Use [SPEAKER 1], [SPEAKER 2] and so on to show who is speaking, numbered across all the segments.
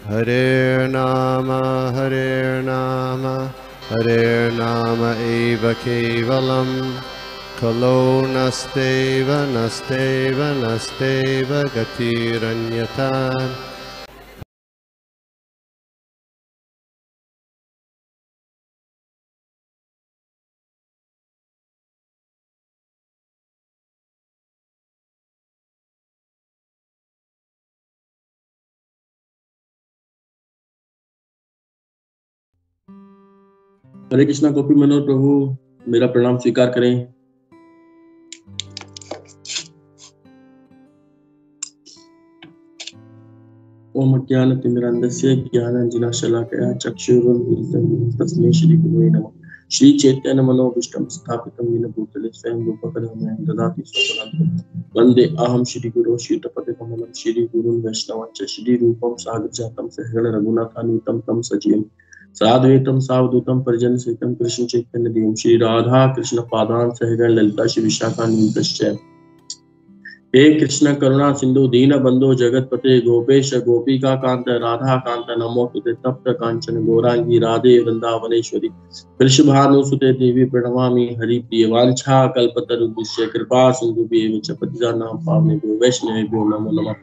[SPEAKER 1] Hare Nama Hare Nama eva kevalam Kalo nasteva nasteva nasteva gatiranyata.
[SPEAKER 2] हरे कृष्णा गोपी मनोहर प्रभु, मेरा प्रणाम स्वीकार करें। ओम अज्ञानतिमिरान्धस्य ज्ञानाञ्जनशलाकया चक्षुरुन्मीलितं तस्मै श्रीगुरुवे नमः। श्री चैतन्य मनोभीष्टं स्थापितं येन भूतले स्वयं रूपकं ददाति स्वपदान्तं। वन्दे अहं श्रीगुरो श्रीयुतपदकमलं श्रीगुरुं वैष्णवं श्रीरूपं साग्रजातं सहगण रघुनाथान्वितं तं सजीवं साद्वैतं सावधूतं परिजनसहितं कृष्ण चैतन्य देवं श्री राधा कृष्ण पादान् सहगण ललिता श्री विशाखान्वितश्च। हे कृष्ण करुणा सिंधु दीन बंधु जगतपते गोपेश गोपिका कांत राधा कांत नमोस्तुते तप्त कांचन गौरांगी राधे वृंदावनेश्वरी वृषभानुसुते देवी प्रणमामि हरिप्रिय वांछा कल्पतरुभ्यश्च कृपा सिन्धुभ्येव च पतितानां पावनेभ्यो वैष्णवेभ्यो नमो नमः।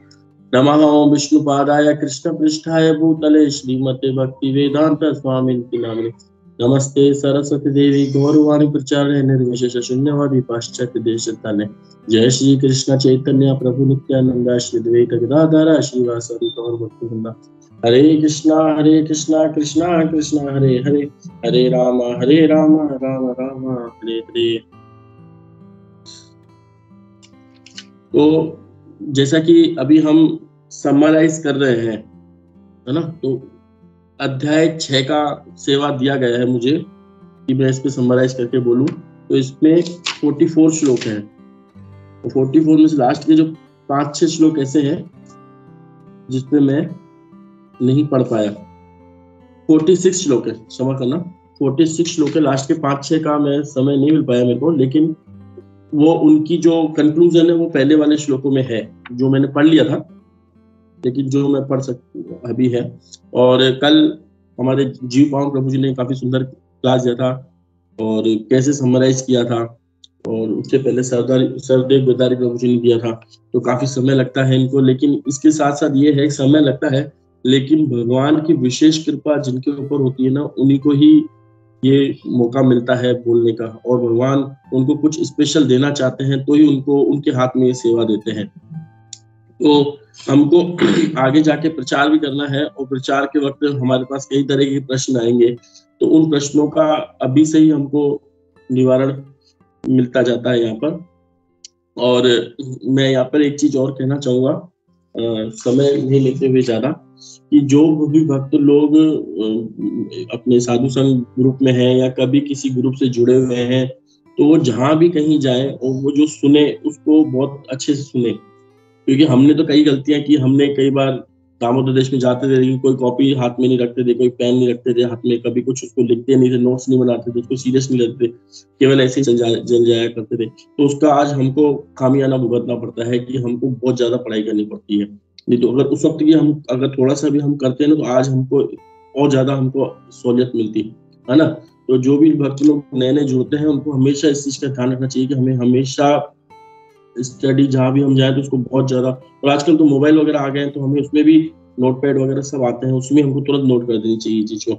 [SPEAKER 2] नमः ओं विष्णुपादाय कृष्णपृष्ठाय भूतले श्रीमते भक्तिवेदांत स्वामिनिति नामिने नमस्ते सरस्वती देवी गौरवाणी प्रचार्य निर्विशेष शून्यवादी पाश्चात्य देशताने। जय श्री कृष्ण चैतन्य प्रभु नित्यानंदा श्री द्वैत गदाधर श्रीवासरि गौर भक्तवृंदा। हरे कृष्णा कृष्णा कृष्णा हरे हरे, हरे राम राम राम हरे हरे। तो जैसा कि अभी हम समराइज कर रहे हैं, है ना, तो अध्याय 6 का सेवा दिया गया है मुझे कि मैं इस पे समराइज करके बोलूं। तो इसमें 44 श्लोक हैं। तो 44 में से लास्ट के जो 5-6 श्लोक ऐसे हैं जिसमें मैं नहीं पढ़ पाया। 46 श्लोक है, क्षमा करना, 46 श्लोक है। लास्ट के 5-6 का मैं समय नहीं मिल पाया मेरे को, लेकिन वो उनकी जो कंक्लूजन है वो पहले वाले श्लोकों में है जो मैंने पढ़ लिया था, लेकिन जो मैं पढ़ सकता अभी है। और कल हमारे जीव पावन प्रभु जी ने काफी सुंदर क्लास दिया था और कैसे समराइज किया था, और उससे पहले सरदेव बेदारी प्रभु जी ने दिया था। तो काफी समय लगता है इनको, लेकिन इसके साथ साथ ये है समय लगता है, लेकिन भगवान की विशेष कृपा जिनके ऊपर होती है ना, उन्हीं को ही ये मौका मिलता है बोलने का, और भगवान उनको कुछ स्पेशल देना चाहते हैं तो ही उनको उनके हाथ में ये सेवा देते हैं। तो हमको आगे जाके प्रचार भी करना है, और प्रचार के वक्त हमारे पास कई तरह के प्रश्न आएंगे, तो उन प्रश्नों का अभी से ही हमको निवारण मिलता जाता है यहाँ पर। और मैं यहाँ पर एक चीज और कहना चाहूंगा, समय नहीं लेते हुए ज्यादा, कि जो भी भक्त लोग अपने साधु संघ ग्रुप में हैं या कभी किसी ग्रुप से जुड़े हुए हैं, तो वो जहाँ भी कहीं जाए और वो जो सुने उसको बहुत अच्छे से सुने। क्योंकि हमने तो कई गलतियां की, हमने कई बार दामोदर देश में जाते थे लेकिन कोई कॉपी हाथ में नहीं रखते थे, कोई पेन नहीं रखते थे हाथ में, कभी कुछ उसको लिखते नहीं थे, नोट्स नहीं बनाते थे, उसको सीरियस नहीं लेते थे, केवल ऐसे ही चल जाया करते थे। तो उसका आज हमको खामियाना भुगतना पड़ता है कि हमको बहुत ज्यादा पढ़ाई करनी पड़ती है। नहीं तो अगर उस वक्त की हम अगर थोड़ा सा भी हम करते हैं ना, तो आज हमको और ज्यादा हमको सहूलियत मिलती है ना। तो जो भी भक्त लोग नए नए जुड़ते हैं उनको हमेशा इस चीज का ध्यान रखना चाहिए कि हमें हमेशा स्टडी जहाँ भी हम जाए तो उसको बहुत ज्यादा, और आजकल तो मोबाइल वगैरह आ गए हैं तो हमें उसमें भी नोटपैड वगैरह सब आते हैं, उसमें हमको तुरंत नोट कर देनी चाहिए चीज को।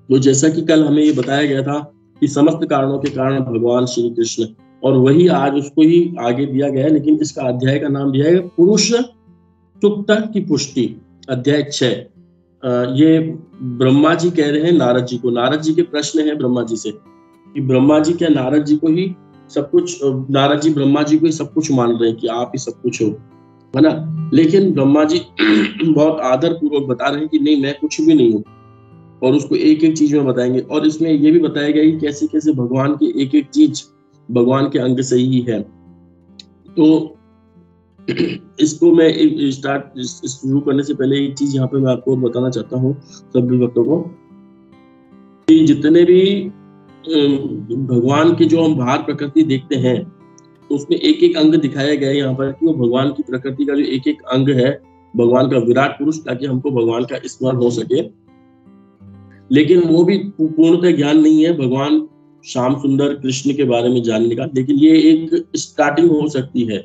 [SPEAKER 2] तो जैसा कि कल हमें ये बताया गया था कि समस्त कारणों के कारण भगवान श्री कृष्ण, और वही आज उसको ही आगे दिया गया है, लेकिन इसका अध्याय का नाम दिया है पुरुष सुक्त की पुष्टि, अध्याय 6। ये ब्रह्मा जी कह रहे हैं नारद जी को, नारद जी के प्रश्न है ब्रह्मा जी से कि ब्रह्मा जी क्या नारद जी को ही सब कुछ, नारद जी ब्रह्मा जी को ही सब कुछ मान रहे हैं कि आप ही सब कुछ हो, है ना। लेकिन ब्रह्मा जी बहुत आदर पूर्वक बता रहे हैं कि नहीं, मैं कुछ भी नहीं हूँ, और उसको एक एक चीज में बताएंगे। और इसमें ये भी बताया गया कि कैसे कैसे भगवान की एक एक चीज भगवान के अंग से ही है। तो इसको मैं शुरू करने से पहले एक चीज यहाँ पे मैं आपको बताना चाहता हूँ सभी भक्तों को, कि जितने भी भगवान की जो हम बाहर प्रकृति देखते हैं, तो उसमें एक एक अंग दिखाया गया है यहाँ पर कि वो भगवान की प्रकृति का जो एक एक अंग है भगवान का विराट पुरुष, ताकि हमको भगवान का स्मरण हो सके। लेकिन वो भी पूर्णतः ज्ञान नहीं है भगवान श्याम सुंदर कृष्ण के बारे में जानने का, लेकिन ये एक स्टार्टिंग हो सकती है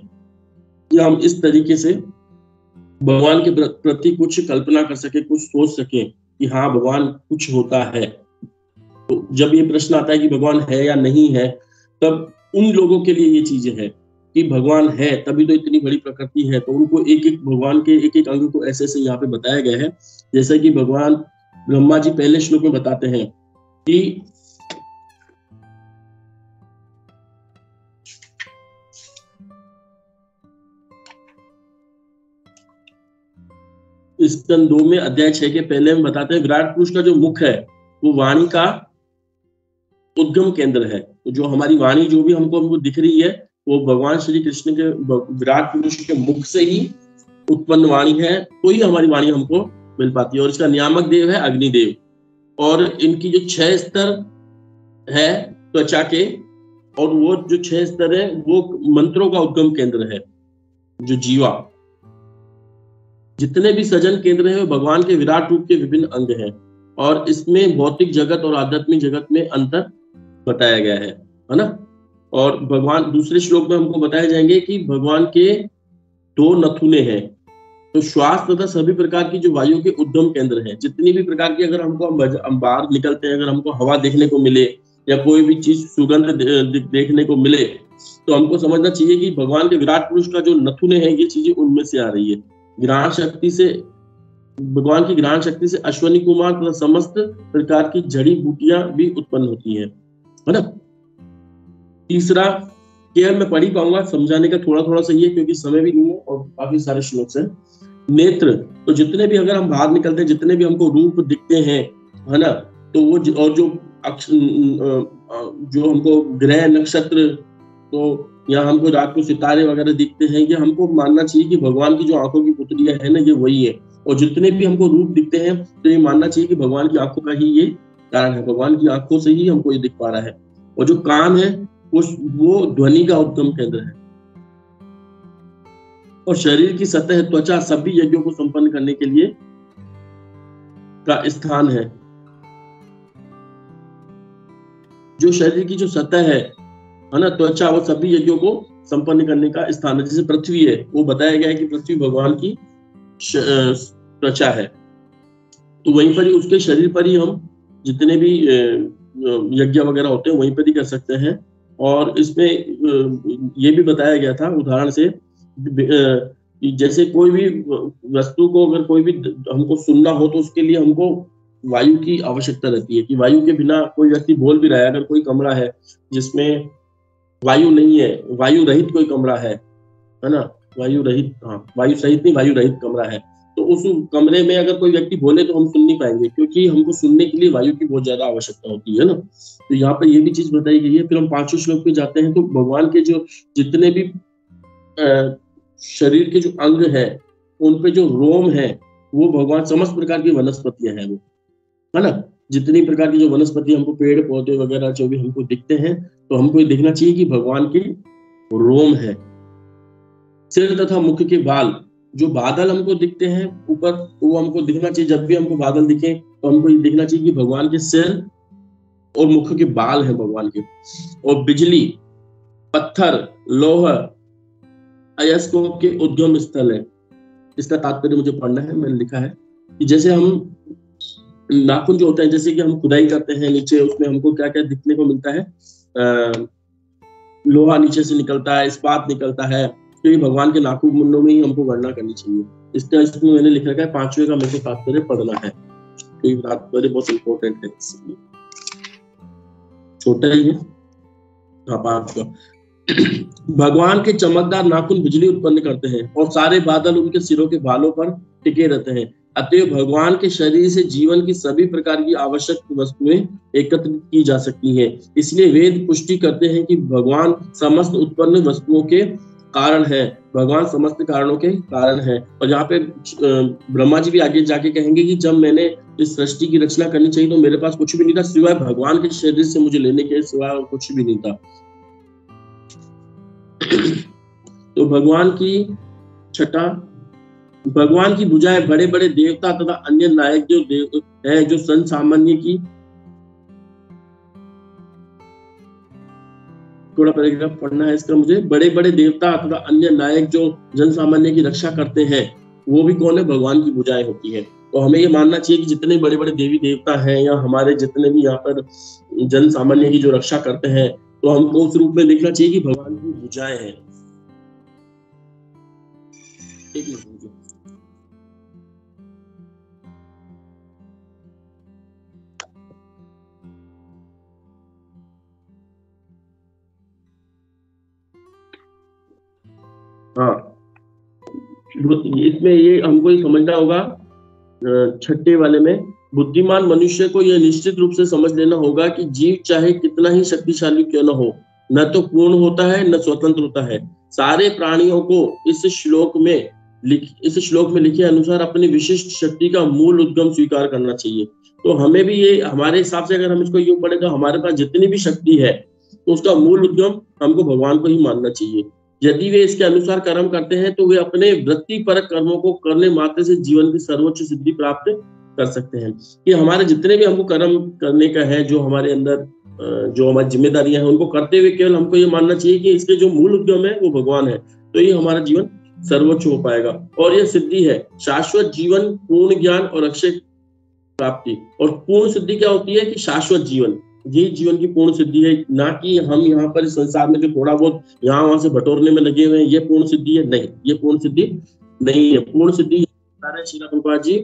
[SPEAKER 2] कि हम इस तरीके से भगवान के प्रति कुछ कल्पना कर सके, कुछ सोच सके कि हाँ भगवान कुछ होता है। तो जब ये प्रश्न आता है कि भगवान है या नहीं है, तब उन लोगों के लिए ये चीजें है कि भगवान है तभी तो इतनी बड़ी प्रकृति है, तो उनको एक एक भगवान के एक एक अंग को ऐसे ऐसे यहाँ पे बताया गया है। जैसे कि भगवान ब्रह्मा जी पहले श्लोक में बताते हैं कि स्कंद 2 में अध्याय 6 के पहले में बताते हैं विराट पुरुष का जो मुख है वो वाणी का उद्गम केंद्र है। तो जो हमारी वाणी जो भी हमको दिख रही है वो भगवान श्री कृष्ण के विराट पुरुष के मुख से ही उत्पन्न वाणी है, तो ही हमारी वाणी हमको मिल पाती है। और इसका नियामक देव है अग्निदेव, और इनकी जो 6 स्तर है त्वचा के, और वो जो 6 स्तर है वो मंत्रों का उद्गम केंद्र है। जो जीवा, जितने भी सजन केंद्र है वो भगवान के विराट रूप के विभिन्न अंग हैं, और इसमें भौतिक जगत और आध्यात्मिक जगत में अंतर बताया गया है ना। और भगवान दूसरे श्लोक में हमको बताए जाएंगे कि भगवान के 2 नथुने हैं। तो श्वास तथा सभी प्रकार की जो वायु के उद्गम केंद्र हैं, जितनी भी प्रकार की अगर हमको हम बाहर निकलते हैं, अगर हमको हवा देखने को मिले या कोई भी चीज सुगंध देखने को मिले, तो हमको समझना चाहिए कि भगवान के विराट पुरुष का जो नथुने हैं ये चीजें उनमें से आ रही है। ग्रहण शक्ति से, भगवान की ग्रहण शक्ति से अश्वनी कुमार तथा समस्त प्रकार की जड़ी बूटियां भी उत्पन्न होती है ना। तीसरा केवल मैं पढ़ ही पाऊंगा, समझाने का थोड़ा थोड़ा सही है क्योंकि समय भी नहीं है और काफी सारे श्लोक हैं। नेत्र, तो जितने भी अगर हम बाहर निकलते हैं, जितने भी हमको रूप दिखते हैं है ना, तो वो और जो हमको ग्रह नक्षत्र, तो यहाँ हमको रात को सितारे वगैरह दिखते हैं, ये हमको मानना चाहिए कि भगवान की जो आंखों की पुतलियां है ना ये वही है। और जितने भी हमको रूप दिखते हैं तो ये मानना चाहिए कि भगवान की आंखों का ही ये कारण है, भगवान की आंखों से ही हमको ये दिख पा रहा है। और जो कान है वो ध्वनि का उद्गम केंद्र है। और शरीर की सतह त्वचा सभी यज्ञों को संपन्न करने के लिए का स्थान है। जो शरीर की जो सतह है ना, त्वचा, वो सभी यज्ञों को संपन्न करने का स्थान है। जैसे पृथ्वी है, वो बताया गया है कि पृथ्वी भगवान की त्वचा है, तो वहीं पर ही उसके शरीर पर ही हम जितने भी यज्ञ वगैरह होते हैं वहीं पर ही कर सकते हैं। और इसमें ये भी बताया गया था उदाहरण से, जैसे कोई भी वस्तु को अगर कोई भी हमको सुनना हो तो उसके लिए हमको वायु की आवश्यकता रहती है कि वायु के बिना कोई व्यक्ति बोल भी रहा है। अगर कोई कमरा है जिसमें वायु नहीं है, वायु रहित कोई कमरा है ना, वायु रहित, हाँ वायु सहित नहीं, वायु रहित कमरा है, तो उस कमरे में अगर कोई व्यक्ति बोले तो हम सुन नहीं पाएंगे, क्योंकि हमको सुनने के लिए वायु की बहुत ज्यादा आवश्यकता होती है ना। तो यहाँ पर ये भी चीज बताई गई है। फिर हम 5वें श्लोक पे जाते हैं, तो भगवान के जो जितने भी शरीर के जो अंग है उन पे जो रोम है वो भगवान समस्त प्रकार की वनस्पतियां हैं, वो है ना। जितनी प्रकार की जो वनस्पति हमको पेड़ पौधे वगैरह जो भी हमको दिखते हैं, तो हमको ये देखना चाहिए कि भगवान के रोम है। सिर तथा मुख के बाल, जो बादल हमको दिखते हैं ऊपर, वो हमको दिखना चाहिए। जब भी हमको बादल दिखे तो हमको ये देखना चाहिए कि भगवान के सिर और मुख के बाल हैं भगवान के। और बिजली, पत्थर, लोह अयस्कों के उद्गम स्थल है। इसका तात्पर्य मुझे पढ़ना है, मैंने लिखा है कि जैसे हम नाखून जो होते हैं, जैसे कि हम खुदाई करते हैं नीचे, उसमें हमको क्या क्या दिखने को मिलता है, लोहा नीचे से निकलता है, इस्पात निकलता है, तो ये भगवान के नाखून मुंडों में ही हमको गणना करनी चाहिए। इसमें मैंने लिखा है 5वें का मेरे को तात्पर्य पढ़ना है, तो ये तात्पर्य बहुत इंपॉर्टेंट है, छोटा ही है। हाँ, 5 भगवान के चमकदार नाखून बिजली उत्पन्न करते हैं और सारे बादल उनके सिरों के बालों पर टिके रहते हैं। अतएव भगवान के शरीर से जीवन की सभी प्रकार की आवश्यक वस्तुएं एकत्रित की जा सकती हैं। इसलिए वेद पुष्टि करते हैं कि भगवान समस्त उत्पन्न वस्तुओं के कारण है, भगवान समस्त कारणों के कारण है। और यहाँ पे ब्रह्मा जी भी आगे जाके कहेंगे कि जब मैंने इस सृष्टि की रचना करनी चाहिए तो मेरे पास कुछ भी नहीं था सिवाय भगवान के शरीर से मुझे लेने के सिवाय और कुछ भी नहीं था। तो भगवान की छटा भगवान की भुजाएं बड़े बड़े देवता तथा अन्य नायक जो देव है, जो संत सामान्य की, थोड़ा पैराग्राफ पढ़ना है इसका मुझे। बड़े बड़े देवता तथा अन्य नायक जो जन सामान्य की रक्षा करते हैं, वो भी कौन है? भगवान की भुजाएं होती है। तो हमें ये मानना चाहिए कि जितने बड़े बड़े देवी देवता हैं या हमारे जितने भी यहाँ पर जन सामान्य की जो रक्षा करते हैं, तो हमको उस रूप में देखना चाहिए कि भगवान की भुजाएं हैं। एक मिनट। हाँ, इसमें ये हमको ये समझना होगा, छठे वाले में, बुद्धिमान मनुष्य को यह निश्चित रूप से समझ लेना होगा कि जीव चाहे कितना ही शक्तिशाली क्यों न हो, न तो पूर्ण होता है न स्वतंत्र होता है। सारे प्राणियों को इस श्लोक में लिखे अनुसार अपनी विशिष्ट शक्ति का मूल उद्गम स्वीकार करना चाहिए। तो हमें भी ये, हमारे हिसाब से अगर हम इसको यूं पढ़े तो हमारे पास जितनी भी शक्ति है, तो उसका मूल उद्गम हमको भगवान को ही मानना चाहिए। यदि वे इसके अनुसार कर्म करते हैं तो वे अपने वृत्तिपरक कर्मों को करने मात्र से जीवन की सर्वोच्च सिद्धि प्राप्त कर सकते हैं। कि हमारे जितने भी हमको कर्म करने का है, जो हमारे अंदर जो हमारी जिम्मेदारियां हैं, उनको करते हुए केवल हमको ये मानना चाहिए कि इसके जो मूल उद्गम है वो भगवान है, तो ये हमारा जीवन सर्वोच्च हो पाएगा। और यह सिद्धि है शाश्वत जीवन, पूर्ण ज्ञान और अक्षय प्राप्ति। और पूर्ण सिद्धि क्या होती है? कि शाश्वत जीवन, ये जीवन की पूर्ण सिद्धि है, ना कि हम यहाँ पर इस संसार में जो थोड़ा बहुत यहाँ वहां से बटोरने में लगे हुए हैं, ये पूर्ण सिद्धि है? नहीं, ये पूर्ण सिद्धि नहीं है। पूर्ण सिद्धि श्रील प्रभुपाद जी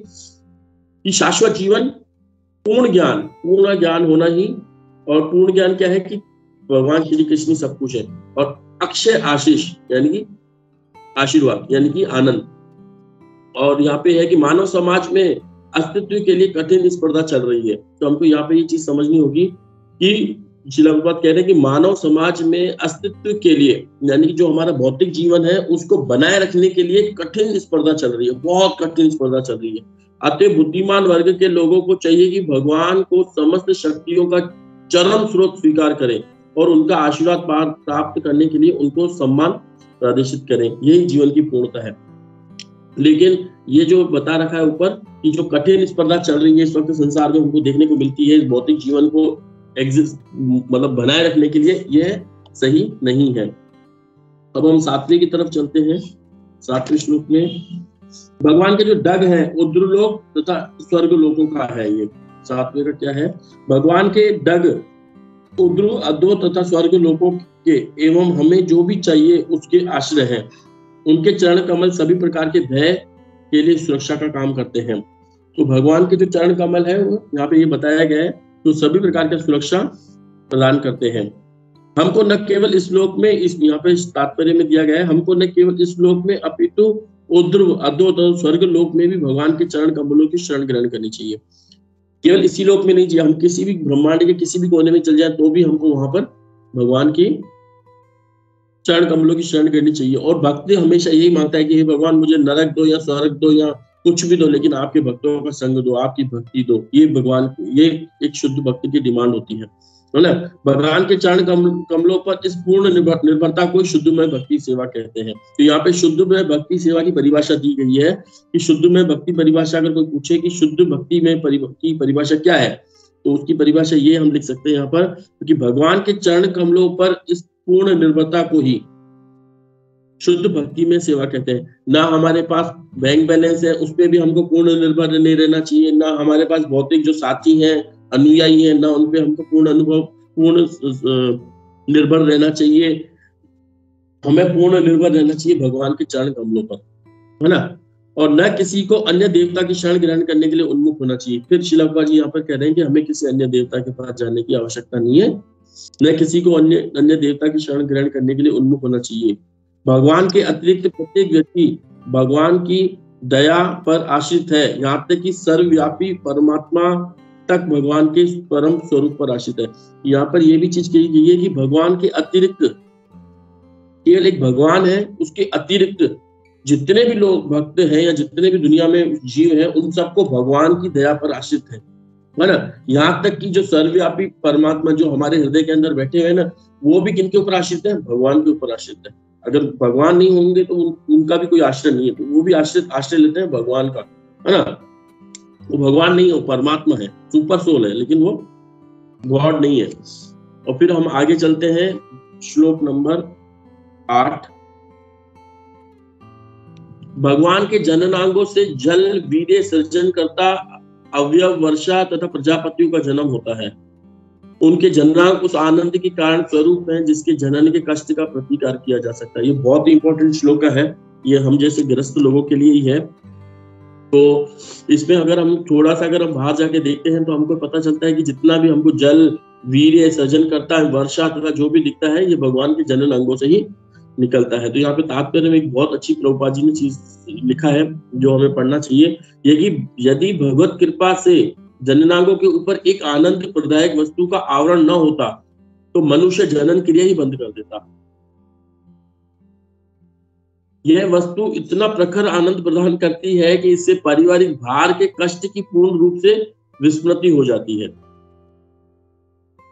[SPEAKER 2] कि शाश्वत जीवन, पूर्ण ज्ञान होना ही। और पूर्ण ज्ञान क्या है? कि भगवान श्री कृष्ण सब कुछ है। और अक्षय आशीष यानी कि आशीर्वाद, यानी कि आनंद। और यहाँ पे है कि मानव समाज में अस्तित्व के लिए कठिन स्पर्धा चल रही है। तो हमको यहाँ पे ये चीज समझनी होगी कि श्रील प्रभुपाद कह रहे हैं कि मानव समाज में अस्तित्व के लिए, यानी कि जो हमारा भौतिक जीवन है उसको बनाए रखने के लिए कठिन स्पर्धा चल रही है, बहुत कठिन स्पर्धा चल रही है। अतः बुद्धिमान वर्ग के लोगों को चाहिए कि भगवान को समस्त शक्तियों का चरम स्रोत स्वीकार करें और उनका आशीर्वाद प्राप्त करने के लिए उनको सम्मान प्रदर्शित करें। यही जीवन की पूर्णता है। लेकिन ये जो बता रखा है ऊपर कि जो कठिन स्पर्धा चल रही है इस वक्त संसार में हमको देखने को मिलती है, इस भौतिक जीवन को मतलब बनाए रखने के लिए, यह सही नहीं है। अब हम 7वें की तरफ चलते हैं। 7वें श्लोक में भगवान के जो डग है उद्रलोक तथा स्वर्ग लोकों का है। ये 7वें का क्या है? भगवान के डग उद्र, अधो तथा स्वर्ग लोकों के एवं हमें जो भी चाहिए उसके आश्रय है। उनके चरण कमल सभी प्रकार के भय के लिए सुरक्षा का काम करते हैं। तो भगवान के जो चरण कमल है वो यहाँ पे ये बताया गया है, तो सभी प्रकार की सुरक्षा प्रदान करते हैं। हमको न केवल इस श्लोक में, इस यहाँ पे तात्पर्य में दिया गया है, हमको न केवल इस श्लोक में अपितु उद्र, अधो तथा स्वर्ग लोक में भी भगवान के चरण कमलों की शरण ग्रहण करनी चाहिए। केवल इसी लोक में नहीं चाहिए, हम किसी भी ब्रह्मांड के किसी भी कोने में चल जाए तो भी हमको वहां पर भगवान की चरण कमलों की शरण करनी चाहिए। और भक्त हमेशा यही मांगता है कि हे भगवान मुझे नरक दो या स्वर्ग दो या कुछ भी दो, लेकिन आपके भक्तों का संग दो, आपकी भक्ति दो। ये भगवान, ये एक शुद्ध भक्त की डिमांड होती है ना। भगवान के चरण कमलों पर इस पूर्ण निर्भरता को शुद्धमय भक्ति सेवा कहते हैं। तो यहाँ पे शुद्धमय भक्ति सेवा की परिभाषा दी गई है कि शुद्धमय भक्ति परिभाषा, अगर कोई पूछे कि शुद्ध भक्ति में की परिभाषा क्या है, तो उसकी परिभाषा ये हम लिख सकते हैं यहाँ पर कि भगवान के चरण कमलों पर इस पूर्ण निर्भरता को ही शुद्ध भक्ति में सेवा कहते हैं। ना हमारे पास बैंक बैलेंस है उस पर भी हमको पूर्ण निर्भर नहीं रहना चाहिए, ना हमारे पास भौतिक जो साथी हैं, अनुयायी हैं, ना उन पे हमको पूर्ण निर्भर रहना चाहिए। हमें पूर्ण निर्भर रहना चाहिए भगवान के चरण कमलों पर, है ना। और न किसी को अन्य देवता की शरण ग्रहण करने के लिए उन्मुख होना चाहिए। फिर श्रील प्रभुपाद जी यहाँ पर कह रहे हैं कि हमें किसी अन्य देवता के पास जाने की आवश्यकता नहीं है, न किसी को अन्य देवता की शरण ग्रहण करने के लिए उन्मुख होना चाहिए। भगवान के अतिरिक्त प्रत्येक व्यक्ति भगवान की दया पर आश्रित है, यहाँ तक कि सर्वव्यापी परमात्मा तक भगवान के परम स्वरूप पर आश्रित है। यहाँ पर यह भी चीज कही गई है कि भगवान के अतिरिक्त, केवल एक भगवान है, उसके अतिरिक्त जितने भी लोग भक्त हैं या जितने भी दुनिया में जीव हैं, उन सबको भगवान की दया पर आश्रित है ना। यहाँ तक कि जो सर्वव्यापी परमात्मा जो हमारे हृदय के अंदर बैठे हुए हैं ना, वो भी किनके ऊपर आश्रित है? भगवान के ऊपर आश्रित है। अगर भगवान नहीं होंगे तो उनका भी कोई आश्रय नहीं है, तो वो भी आश्रय लेते हैं भगवान का, है ना। वो भगवान नहीं है, वो परमात्मा है, सुपर सोल है, लेकिन वो गॉड नहीं है। और फिर हम आगे चलते हैं, श्लोक नंबर 8। भगवान के जननांगों से जल वीर्य सृजन करता अवयव वर्षा तथा प्रजापतियों का जन्म होता है। उनके जननांग उस आनंद के कारण स्वरूप है जिसके जनन के कष्ट का प्रतिकार किया जा सकता है। ये बहुत इंपॉर्टेंट श्लोक है, ये हम जैसे गृहस्थ लोगों के लिए ही है। तो इसमें अगर हम थोड़ा सा अगर हम बाहर जाके देखते हैं तो हमको पता चलता है कि जितना भी हमको जल वीर्य सृजन करता है, वर्षा तथा जो भी दिखता है, ये भगवान के जनन अंगों से ही निकलता है। तो यहाँ पे तात्पर्य में एक बहुत अच्छी प्रभुपाद जी ने चीज लिखा है जो हमें पढ़ना चाहिए, ये कि यदि भगवत कृपा से जननांगों के ऊपर एक आनंद प्रदायक वस्तु का आवरण न होता तो मनुष्य जनन क्रिया ही बंद कर देता। यह वस्तु इतना प्रखर आनंद प्रदान करती है कि इससे पारिवारिक भार के कष्ट की पूर्ण रूप से विस्मृति हो जाती है।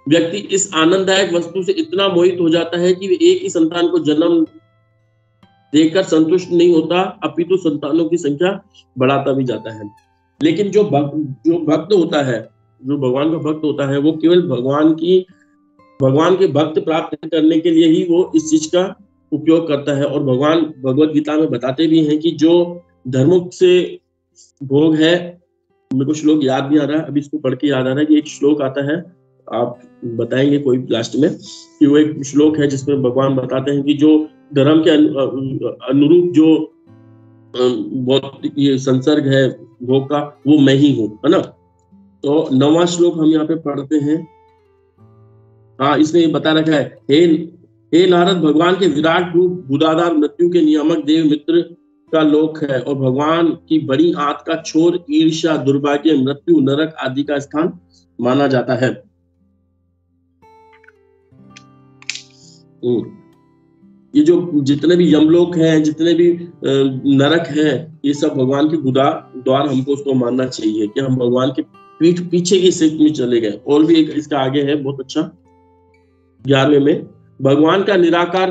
[SPEAKER 2] व्यक्ति इस आनंददायक वस्तु से इतना मोहित हो जाता है कि वे एक ही संतान को जन्म देकर संतुष्ट नहीं होता, अपितु संतानों की संख्या बढ़ाता भी जाता है। लेकिन जो भक्त होता है, जो भगवान का भक्त होता है, वो केवल भगवान के भक्त प्राप्त करने के लिए ही वो इस चीज का उपयोग करता है। और भगवान भगवत गीता में बताते भी हैं कि जो धर्मों से भोग है, मेरे को श्लोक याद नहीं आ रहा, अभी इसको पढ़ के याद आ रहा है कि एक श्लोक आता है, आप बताएंगे कोई लास्ट में, कि वो एक श्लोक है जिसमें भगवान बताते हैं कि जो धर्म के अनुरूप जो ये संसर्ग है भोग का, वो मैं ही हूं, है ना। तो 9वां श्लोक हम यहाँ पे पढ़ते हैं। हाँ, इसमें ये बता रखा है, हे नारद, भगवान के विराट रूप बुदाधार मृत्यु के नियामक देव मित्र का लोक है और भगवान की बड़ी आंत का छोर ईर्ष्या, दुर्भाग्य, मृत्यु, नरक आदि का स्थान माना जाता है। ये जो जितने भी यमलोक हैं, जितने भी नरक हैं, ये सब भगवान के द्वार हमको उसको मानना चाहिए कि हम भगवान के पीठ पीछे की सीट में चले गए। और भी एक इसका आगे है बहुत अच्छा, 11वें में, भगवान का निराकार,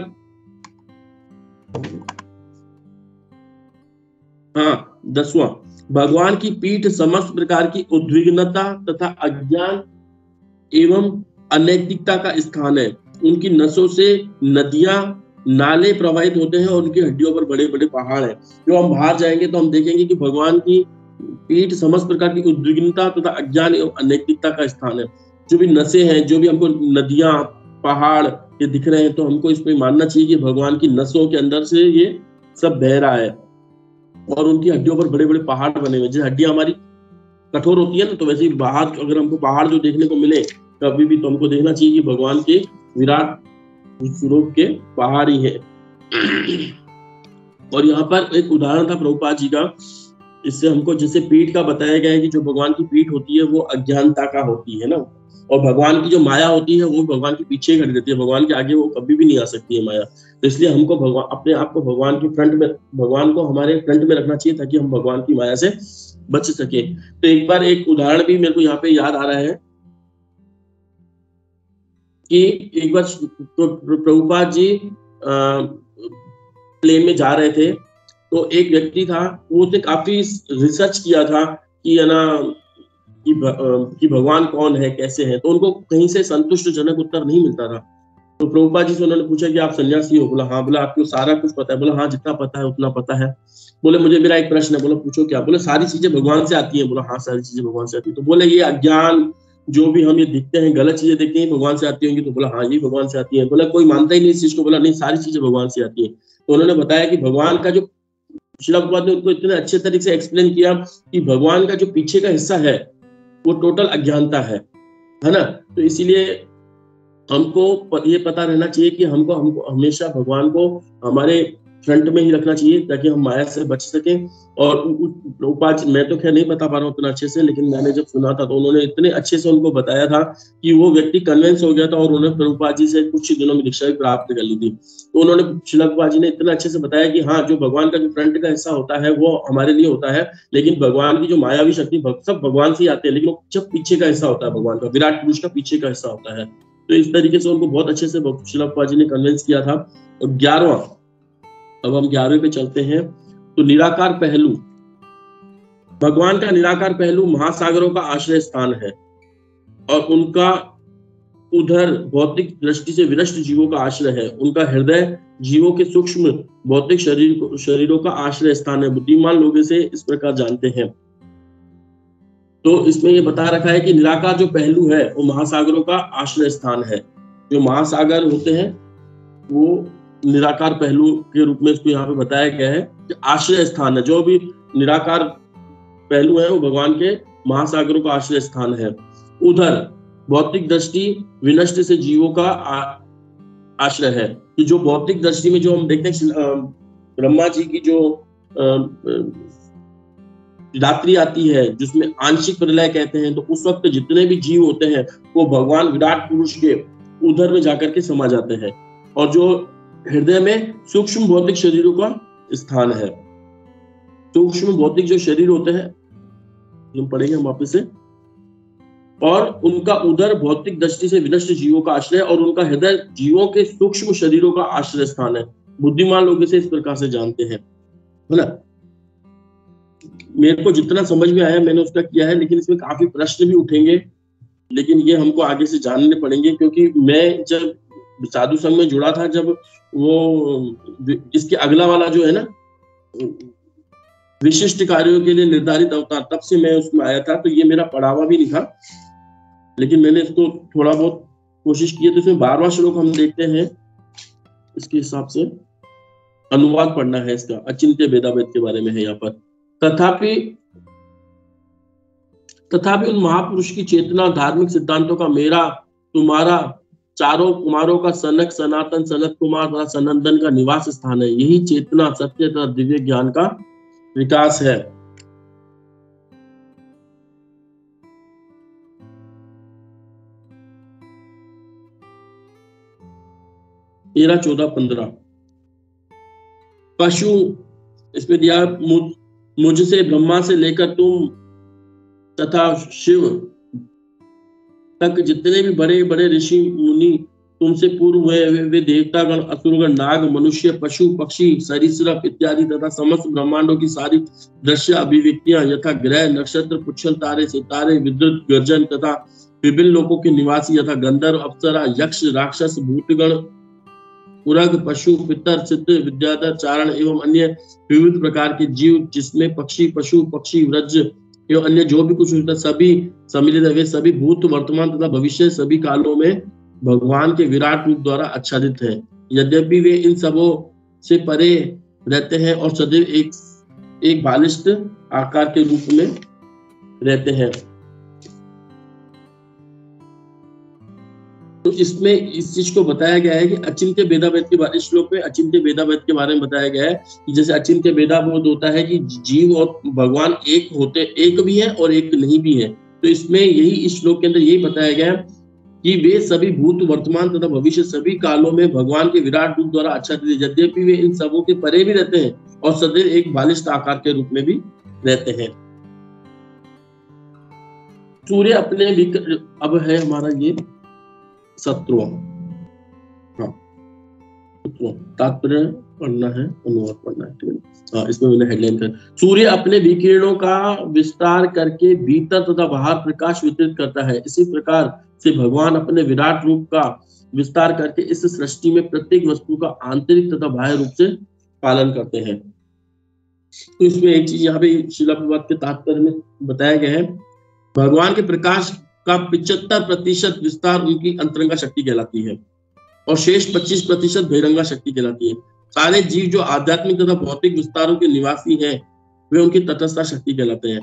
[SPEAKER 2] हाँ 10वां, भगवान की पीठ समस्त प्रकार की उद्विग्नता तथा अज्ञान एवं अनैतिकता का स्थान है। उनकी नसों से नदियां, नाले प्रवाहित होते हैं और उनकी हड्डियों पर बड़े बड़े पहाड़ हैं। जो हम बाहर जाएंगे तो हम देखेंगे कि भगवान की पीठ समस्त प्रकार की उद्विग्नता तथा अज्ञान एवं अनैतिकता का स्थान है। जो भी नसें हैं, जो भी हमको नदियां, पहाड़ ये दिख रहे हैं, तो हमको इसमें मानना चाहिए कि भगवान की नसों के अंदर से ये सब बह रहा है और उनकी हड्डियों पर बड़े बड़े पहाड़ बने हुए। जैसे हड्डियां हमारी कठोर होती है ना, तो वैसे ही बाहर अगर हमको पहाड़ जो देखने को मिले कभी भी, तो हमको देखना चाहिए कि भगवान के विराट स्वरूप के पहाड़ ही है। और यहाँ पर एक उदाहरण था प्रभुपाद जी का, इससे हमको जैसे पीठ का बताया गया है कि जो भगवान की पीठ होती है वो अज्ञानता का होती है ना, और भगवान की जो माया होती है वो भगवान के पीछे खड़ी रहती है, भगवान के आगे वो कभी भी नहीं आ सकती है माया। तो इसलिए हमको अपने आप को भगवान के फ्रंट में, भगवान को हमारे फ्रंट में रखना चाहिए ताकि हम भगवान की माया से बच सके। तो एक बार एक उदाहरण भी मेरे को यहाँ पे याद आ रहा है कि एक बार प्रभुपाद जी प्लेन में जा रहे थे, तो एक व्यक्ति था, वो उसने काफी रिसर्च किया था कि है ना कि भगवान कौन है, कैसे है, तो उनको कहीं से संतुष्टजनक उत्तर नहीं मिलता था। तो प्रभुपाद जी से उन्होंने पूछा कि आप सन्यासी हो? बोला हाँ। बोला आपको सारा कुछ पता है? बोला हाँ, जितना पता है उतना पता है। बोले मुझे मेरा एक प्रश्न है। बोला पूछो क्या? बोले सारी चीजें भगवान से आती है? बोला हाँ, सारी चीजें भगवान से आती है। तो बोले ये अज्ञान, जो भी हम ये दिखते हैं, गलत चीजें देखते हैं, भगवान से आती होंगी? तो बोला हाँ, ये भगवान से आती है। बोला कोई मानता ही नहीं इस चीज को? बोला नहीं, सारी चीजें भगवान से आती है। तो उन्होंने बताया कि भगवान का जो, श्रील प्रभुपाद ने उनको इतने अच्छे तरीके से एक्सप्लेन किया कि भगवान का जो पीछे का हिस्सा है वो टोटल अज्ञानता है ना। तो इसीलिए हमको ये पता रहना चाहिए कि हमको हमेशा भगवान को हमारे फ्रंट में ही रखना चाहिए ताकि हम माया से बच सकें। और मैं तो खैर नहीं बता पा रहा हूँ उतना अच्छे से, लेकिन मैंने जब सुना था तो उन्होंने इतने अच्छे से उनको बताया था कि वो व्यक्ति कन्विंस हो गया था और उन्होंने प्रभुपाद जी से कुछ दिनों में दीक्षा भी प्राप्त कर ली थी। तो उन्होंने, श्रील प्रभुपाद जी ने इतना अच्छे से बताया कि हाँ, जो भगवान का जो फ्रंट का हिस्सा होता है वो हमारे लिए होता है, लेकिन भगवान की जो मायावी शक्ति सब भगवान से ही आते हैं, लेकिन वो जब पीछे का हिस्सा होता है भगवान का, विराट पुरुष का पीछे का हिस्सा होता है। तो इस तरीके से उनको बहुत अच्छे से श्रील प्रभुपाद जी ने कन्विंस किया था। और 11वां, अब हम 11वें पे चलते हैं। तो निराकार पहलू, भगवान का निराकार पहलू महासागरों का आश्रय स्थान है और उनका उधर भौतिक दृष्टि से विनष्ट जीवों का आश्रय है। उनका हृदय जीवों के सूक्ष्म भौतिक शरीरों का आश्रय स्थान है। बुद्धिमान लोग इसे इस प्रकार जानते हैं। तो इसमें ये बता रखा है कि निराकार जो पहलू है वो महासागरों का आश्रय स्थान है। जो महासागर होते हैं वो निराकार पहलू के रूप में इसको यहाँ पे बताया गया है कि आश्रय स्थान है। जो भी निराकार पहलू है वो भगवान के महासागरों का आश्रय स्थान है। उधर भौतिक दृष्टि विनष्ट से जीवों का आश्रय है। कि जो भौतिक दृष्टि में जो हम देखते हैं ब्रह्मा जी की जो रात्रि आती है जिसमें आंशिक प्रलय कहते हैं, तो उस वक्त जितने भी जीव होते हैं वो भगवान विराट पुरुष के उधर में जाकर के समा जाते हैं। और जो हृदय में सूक्ष्म भौतिक शरीरों का स्थान है। सूक्ष्म भौतिक जो शरीर होते हैं हम पढ़ेंगे हम वापस से। और उनका उदर भौतिक दृष्टि से विनष्ट जीवों का आश्रय और उनका हृदय जीवों के सूक्ष्म शरीरों का आश्रय स्थान है। बुद्धिमान लोग इसे इस प्रकार से जानते हैं, है ना। मेरे को जितना समझ में आया मैंने उसका किया है, लेकिन इसमें काफी प्रश्न भी उठेंगे, लेकिन ये हमको आगे से जानने पड़ेंगे। क्योंकि मैं जब साधु संघ में जुड़ा था, जब वो इसके अगला वाला जो है ना विशिष्ट कार्यों के लिए निर्धारित अवतार, तब से मैं उसमें आया था। तो ये मेरा पढ़ावा भी नहीं था, लेकिन मैंने इसको थोड़ा बहुत कोशिश की है। तो इसमें 12वां श्लोक हम देखते हैं। इसके हिसाब से अनुवाद पढ़ना है इसका, अचिंत्य भेदाभेद के बारे में है यहाँ पर। तथापि उन महापुरुष की चेतना धार्मिक सिद्धांतों का मेरा तुम्हारा चारों कुमारों का सनक सनातन सनत कुमार तथा सनंदन का निवास स्थान है। यही चेतना सत्य तथा दिव्य ज्ञान का विकास है। तेरह 14 15 पशु इसमें दिया, मुझसे ब्रह्मा से लेकर तुम तथा शिव तक जितने भी बड़े बड़े ऋषि मुनि तुमसे पूर्व हुए वे देवतागण असुरगण नाग मनुष्य पशु पक्षी सरीसृप इत्यादि तथा समस्त ब्रह्मांडों की सारी दृश्य अभिव्यक्तियां यथा ग्रह नक्षत्र पुच्छल तारे सितारे विद्युत गर्जन तथा विभिन्न लोकों के निवासी यथा गंधर्व अप्सरा यक्ष राक्षस भूतगण उरग पशु पितर सिद्ध विद्याधर चारण एवं अन्य विविध प्रकार के जीव जिसमें पक्षी पशु पक्षी व्रज एवं अन्य जो भी कुछ होता सभी सम्मिलित है, वे सभी भूत वर्तमान तथा भविष्य सभी कालों में भगवान के विराट रूप द्वारा आच्छादित है। यद्यपि वे इन सबों से परे रहते हैं और सदैव एक बालिष्ठ आकार के रूप में रहते हैं। तो इसमें इस चीज को बताया गया है कि अचिंत्य भेदाभेद के बारे, इस श्लोक में अचिंत्य भेदाभेद के बारे में बताया गया है कि जैसे अचिंत्य भेदाभेद होता है कि जीव और भगवान एक होते, एक भी है और एक नहीं भी है। तो इसमें यही इस श्लोक के अंदर यही बताया गया है कि वे सभी भूत वर्तमान तथा भविष्य सभी कालों में भगवान के विराट रूप द्वारा आच्छादित, यद्यपि वे इन सबों के परे भी रहते हैं और सदैव एक बालिष्ठ आकार के रूप में भी रहते हैं। सूर्य अपने अब है हमारा ये 17वां, तात्पर्य पढ़ना है, अनुवाद पढ़ना है, ठीक है। इसमें मैंने हेडलाइन कर, सूर्य अपने विकिरणों का विस्तार करके भीतर तथा बाहर प्रकाश वितरित करता है। इसी प्रकार से भगवान अपने विराट रूप का विस्तार करके इस सृष्टि में प्रत्येक वस्तु का आंतरिक तथा बाह्य रूप से पालन करते हैं। तो इसमें एक चीज यहाँ पे शिला प्रभात के तात्पर्य में बताया गया है, भगवान के प्रकाश का 75% विस्तार उनकी अंतरंगा शक्ति कहलाती है और शेष 25% बहिरंगा शक्ति कहलाती है। सारे जीव जो आध्यात्मिक तथा भौतिक विस्तारों के निवासी हैं वे उनकी तटस्थ शक्ति कहलाते हैं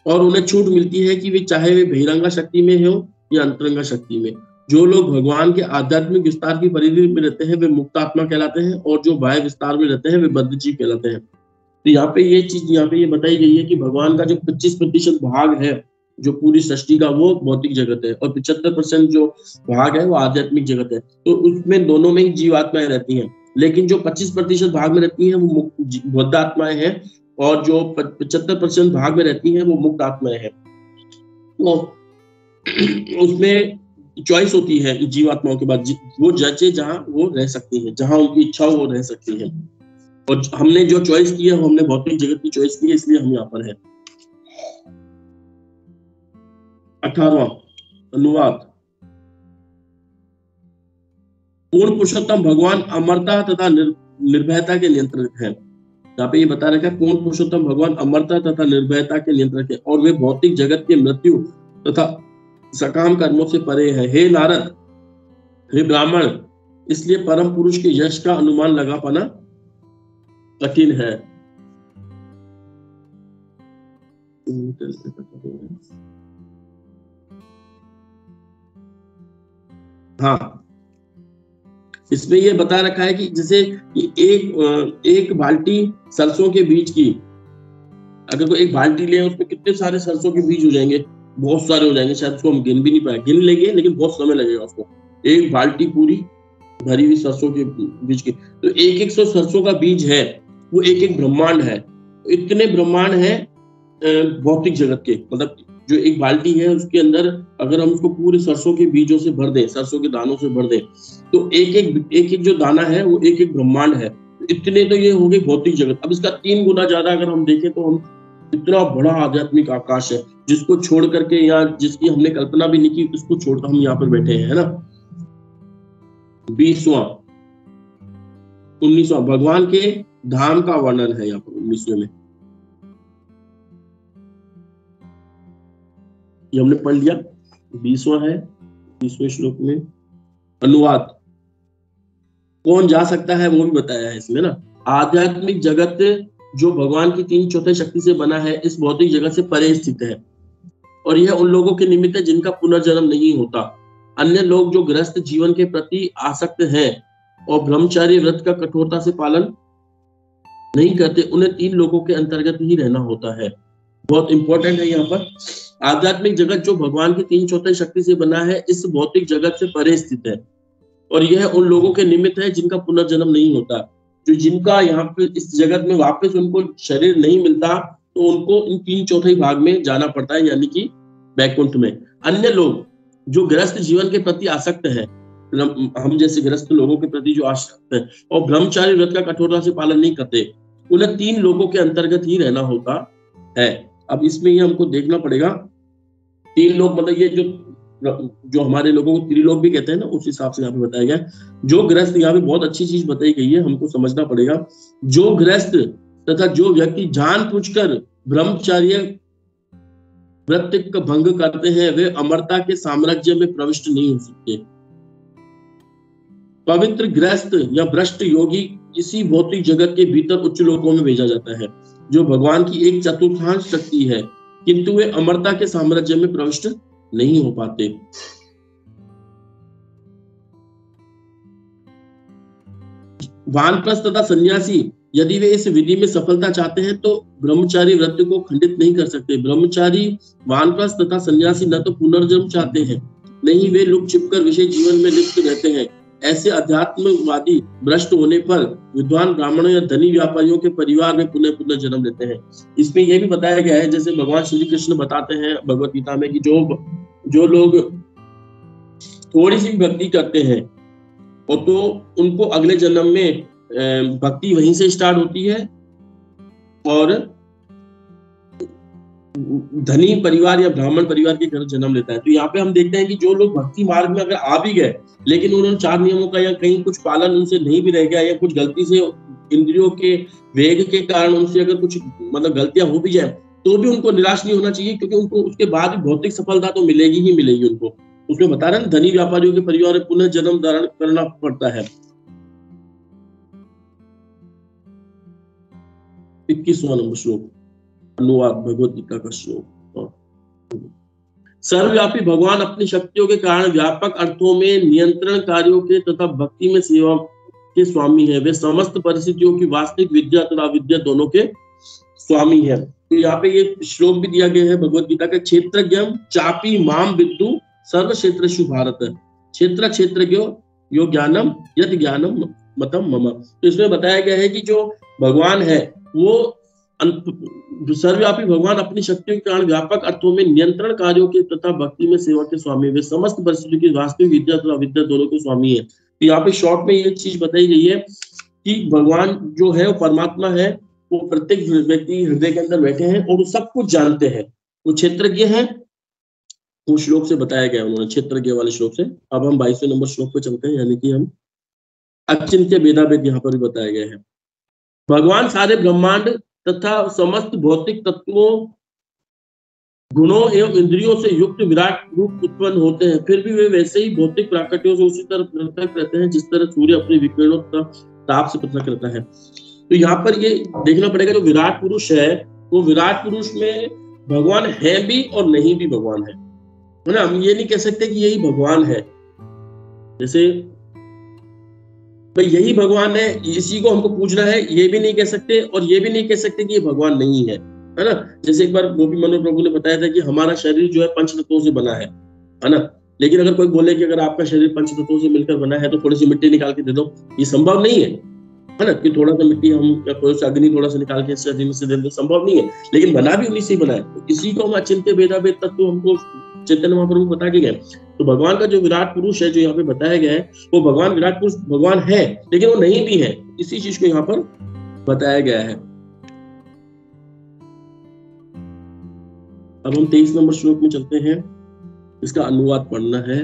[SPEAKER 2] और उन्हें छूट मिलती है कि वे चाहे वे बहिरंगा शक्ति में हो या अंतरंगा शक्ति में। जो लोग भगवान के आध्यात्मिक विस्तार की परिधि में रहते हैं वे मुक्त आत्मा कहलाते हैं और जो बाह्य विस्तार में रहते हैं वे बद्ध जीव कहलाते हैं। तो यहाँ पे ये चीज यहाँ पे ये बताई गई है कि भगवान का जो 25% भाग है जो पूरी सृष्टि का वो भौतिक जगत है और 75% जो भाग है वो आध्यात्मिक जगत है। तो उसमें दोनों में ही जीवात्माएं रहती हैं, लेकिन जो 25% भाग में रहती हैं वो बौद्ध आत्माएं हैं और जो 75% भाग में रहती हैं वो मुक्त आत्माएं हैं। तो उसमें चॉइस होती है जीवात्माओं के बाद, वो जचे जहां वो रह सकती है, जहां उनकी इच्छा हो वो रह सकती है। और हमने जो चॉइस की है वो हमने भौतिक जगत की चॉइस की है, इसलिए हम यहाँ पर है। 18वां अनुवाद। पूर्ण पुरुषोत्तम भगवान अमरता तथा निर्भयता के नियंत्रक है। यहाँ पे ये बता रखा है पूर्ण पुरुषोत्तम भगवान अमरता तथा निर्भयता के नियंत्रक है और वे भौतिक जगत के मृत्यु तथा सकाम कर्मों से परे है। हे नारद, हे ब्राह्मण, इसलिए परम पुरुष के यश का अनुमान लगा पाना कठिन है। हाँ, इसमें ये बता रखा है कि जैसे एक बाल्टी सरसों के बीज की, अगर कोई एक बाल्टी ले उसमें कितने सारे सरसों के बीज हो जाएंगे, बहुत सारे हो जाएंगे, शायद उसको हम गिन भी नहीं पाए, गिन लेंगे लेकिन बहुत समय लगेगा उसको। एक बाल्टी पूरी भरी हुई सरसों के बीज की, तो एक एक सौ सरसों का बीज है, वो एक एक ब्रह्मांड है। इतने ब्रह्मांड है भौतिक जगत के, मतलब जो एक बाल्टी है उसके अंदर अगर हम उसको पूरे सरसों के बीजों से भर दें, सरसों के दानों से भर दें, तो एक एक जो दाना है वो एक एक ब्रह्मांड है। इतने तो ये हो गई भौतिक जगत। अब इसका 3 गुना ज्यादा अगर हम देखें तो हम इतना बड़ा आध्यात्मिक आकाश है, जिसको छोड़ करके यहाँ जिसकी हमने कल्पना भी नहीं की, उसको छोड़कर हम यहाँ पर बैठे हैं, है ना। 20वां 19वां भगवान के धाम का वर्णन है यहाँ पर 19वें में। ये हमने पढ़ लिया। 20वां है 20वें श्लोक में अनुवाद। कौन जा सकता है वो भी बताया है इसमें ना। आध्यात्मिक जगत जो भगवान की 3/4 शक्ति से बना है, इस भौतिक जगत से परे स्थित है और यह उन लोगों के निमित्त है जिनका पुनर्जन्म नहीं होता। अन्य लोग जो गृहस्थ जीवन के प्रति आसक्त हैं और ब्रह्मचारी व्रत का कठोरता से पालन नहीं करते, उन्हें 3 लोगों के अंतर्गत ही रहना होता है। बहुत इंपॉर्टेंट है यहाँ पर। आध्यात्मिक जगत जो भगवान की 3/4 शक्ति से बना है, इस भौतिक जगत से परे स्थित है और यह उन लोगों के निमित्त है जिनका पुनर्जन्म नहीं होता। जो जिनका यहाँ पे इस जगत में वापस उनको शरीर नहीं मिलता, तो उनको इन 3/4 भाग में जाना पड़ता है, यानी कि वैकुंठ में। अन्य लोग जो गृहस्थ जीवन के प्रति आसक्त है, हम जैसे गृहस्थ लोगों के प्रति जो आसक्त है और ब्रह्मचारी व्रत का कठोरता से पालन नहीं करते, उन्हें 3 लोगों के अंतर्गत ही रहना होता है। अब इसमें ये हमको देखना पड़ेगा 3 लोग, मतलब ये जो हमारे लोगों को त्रिलोक भी कहते हैं ना, उस हिसाब से यहाँ पे बताया गया। जो गृहस्थ, यहाँ पे बहुत अच्छी चीज बताई गई है, हमको समझना पड़ेगा। जो गृहस्थ तथा जो व्यक्ति जानबूझकर ब्रह्मचर्य व्रत का भंग करते हैं, वे अमरता के साम्राज्य में प्रविष्ट नहीं हो सकते। पवित्र गृहस्थ या भ्रष्ट योगी इसी भौतिक जगत के भीतर उच्च लोकों में भेजा जाता है, जो भगवान की 1/4 शक्ति है, किंतु वे अमरता के साम्राज्य में प्रविष्ट नहीं हो पाते। वानप्रस्थ तथा सन्यासी यदि वे इस विधि में सफलता चाहते हैं तो ब्रह्मचारी व्रत को खंडित नहीं कर सकते। ब्रह्मचारी, वानप्रस्थ तथा सन्यासी न तो पुनर्जन्म चाहते हैं, नहीं वे लुक छिपकर विषय जीवन में लिप्त रहते हैं। ऐसे अध्यात्मवादी भ्रष्ट होने पर विद्वान ब्राह्मणों या धनी व्यापारियों के परिवार में पुनः पुनः जन्म लेते हैं। इसमें यह भी बताया गया है, जैसे भगवान श्री कृष्ण बताते हैं भगवत गीता में, कि जो लोग थोड़ी सी भक्ति करते हैं और तो उनको अगले जन्म में भक्ति वहीं से स्टार्ट होती है, और धनी परिवार या ब्राह्मण परिवार के घर जन्म लेता है। तो यहाँ पे हम देखते हैं कि जो लोग भक्ति मार्ग में अगर आ भी गए, लेकिन उन्होंने 4 नियमों का या कहीं कुछ पालन उनसे नहीं भी रह गया, या कुछ गलती से इंद्रियों के वेग के कारण उनसे अगर कुछ मतलब गलतियां हो भी जाए, तो भी उनको निराश नहीं होना चाहिए, क्योंकि उनको उसके बाद भी भौतिक सफलता तो मिलेगी ही मिलेगी उनको। उसमें बता रहे हैं धनी व्यापारियों के परिवार में पुनः जन्म धारण करना पड़ता है। 21वां नंबर श्लोक अनुवाद, भगवत गीता का श्लोक। सर्वव्यापी भगवान अपनी शक्तियों के कारण व्यापक अर्थों में नियंत्रण कार्यों के तथा भक्ति में सेवा के स्वामी है। वे समस्त परिस्थितियों की वास्तविक विद्या तथा अविद्या दोनों के स्वामी है। तो यहाँ पे ये श्लोक भी दिया गया है भगवत गीता का, क्षेत्रज्ञम चापी माम विद्दु सर्व क्षेत्रेषु भारत। क्षेत्रज्ञो यो ज्ञानम यद ज्ञानम मतम मम। तो इसमें बताया गया है कि जो भगवान है वो सर्वव्यापी भगवान अपनी शक्तियों के कारण व्यापक अर्थों में नियंत्रण कार्यों के तथा भक्ति में सेवा के स्वामी, वे समस्त परिस्थितियों की वास्तविक विद्या तथा अविद्या दोनों के स्वामी है। तो यहाँ पे शॉर्ट में ये चीज बताई गई है कि भगवान जो है वो परमात्मा है, वो प्रत्येक व्यक्ति हृदय के अंदर बैठे हैं और वो सब कुछ जानते हैं, वो क्षेत्रज्ञ हैं। वो श्लोक से बताया गया उन्होंने, क्षेत्रज्ञ वाले श्लोक से। अब हम 22वें नंबर श्लोक पे चलते हैं, यानी कि हम अचिंत्य भेदाभेद यहाँ पर भी बताया गया है। भगवान सारे ब्रह्मांड तथा समस्त भौतिक तत्वों, गुणों एवं इंद्रियों से युक्त विराट रूप उत्पन्न होते हैं, फिर भी वे वैसे ही भौतिक प्राकृतियों से उसी तरह पृथक रहते हैं जिस तरह सूर्य अपने विकिरणों तथा ताप से पृथक रहता है। तो यहाँ पर ये देखना पड़ेगा, जो विराट पुरुष है वो विराट पुरुष में भगवान है भी और नहीं भी भगवान है ना। हम ये नहीं कह सकते कि यही भगवान है, जैसे भाई यही भगवान है इसी को हमको पूजना है, ये भी नहीं कह सकते और ये भी नहीं कह सकते कि ये भगवान नहीं है ना। जैसे एक बार गोपी मनोहर प्रभु ने बताया था कि हमारा शरीर जो है पंच तत्वों से बना है ना। लेकिन अगर कोई बोले कि अगर आपका शरीर पंच तत्वों से मिलकर बना है तो थोड़ी सी मिट्टी निकाल के दे दो, ये संभव नहीं है ना। कि थोड़ा सा मिट्टी हम थोड़ा सा अग्नि थोड़ा सा निकाल के शरीर से दे दो, संभव नहीं है। लेकिन बना भी उन्हीं से ही बना है। तो इसी को हम अचिंत्य भेदाभेद तत्व हमको चैतन्य महाप्रभु बता के गए। तो भगवान का जो विराट पुरुष है जो यहाँ पे बताया गया है, वो भगवान विराट पुरुष भगवान है लेकिन वो नहीं भी है, इसी चीज को यहाँ पर बताया गया है। अब हम 23 नंबर श्लोक में चलते हैं, इसका अनुवाद पढ़ना है।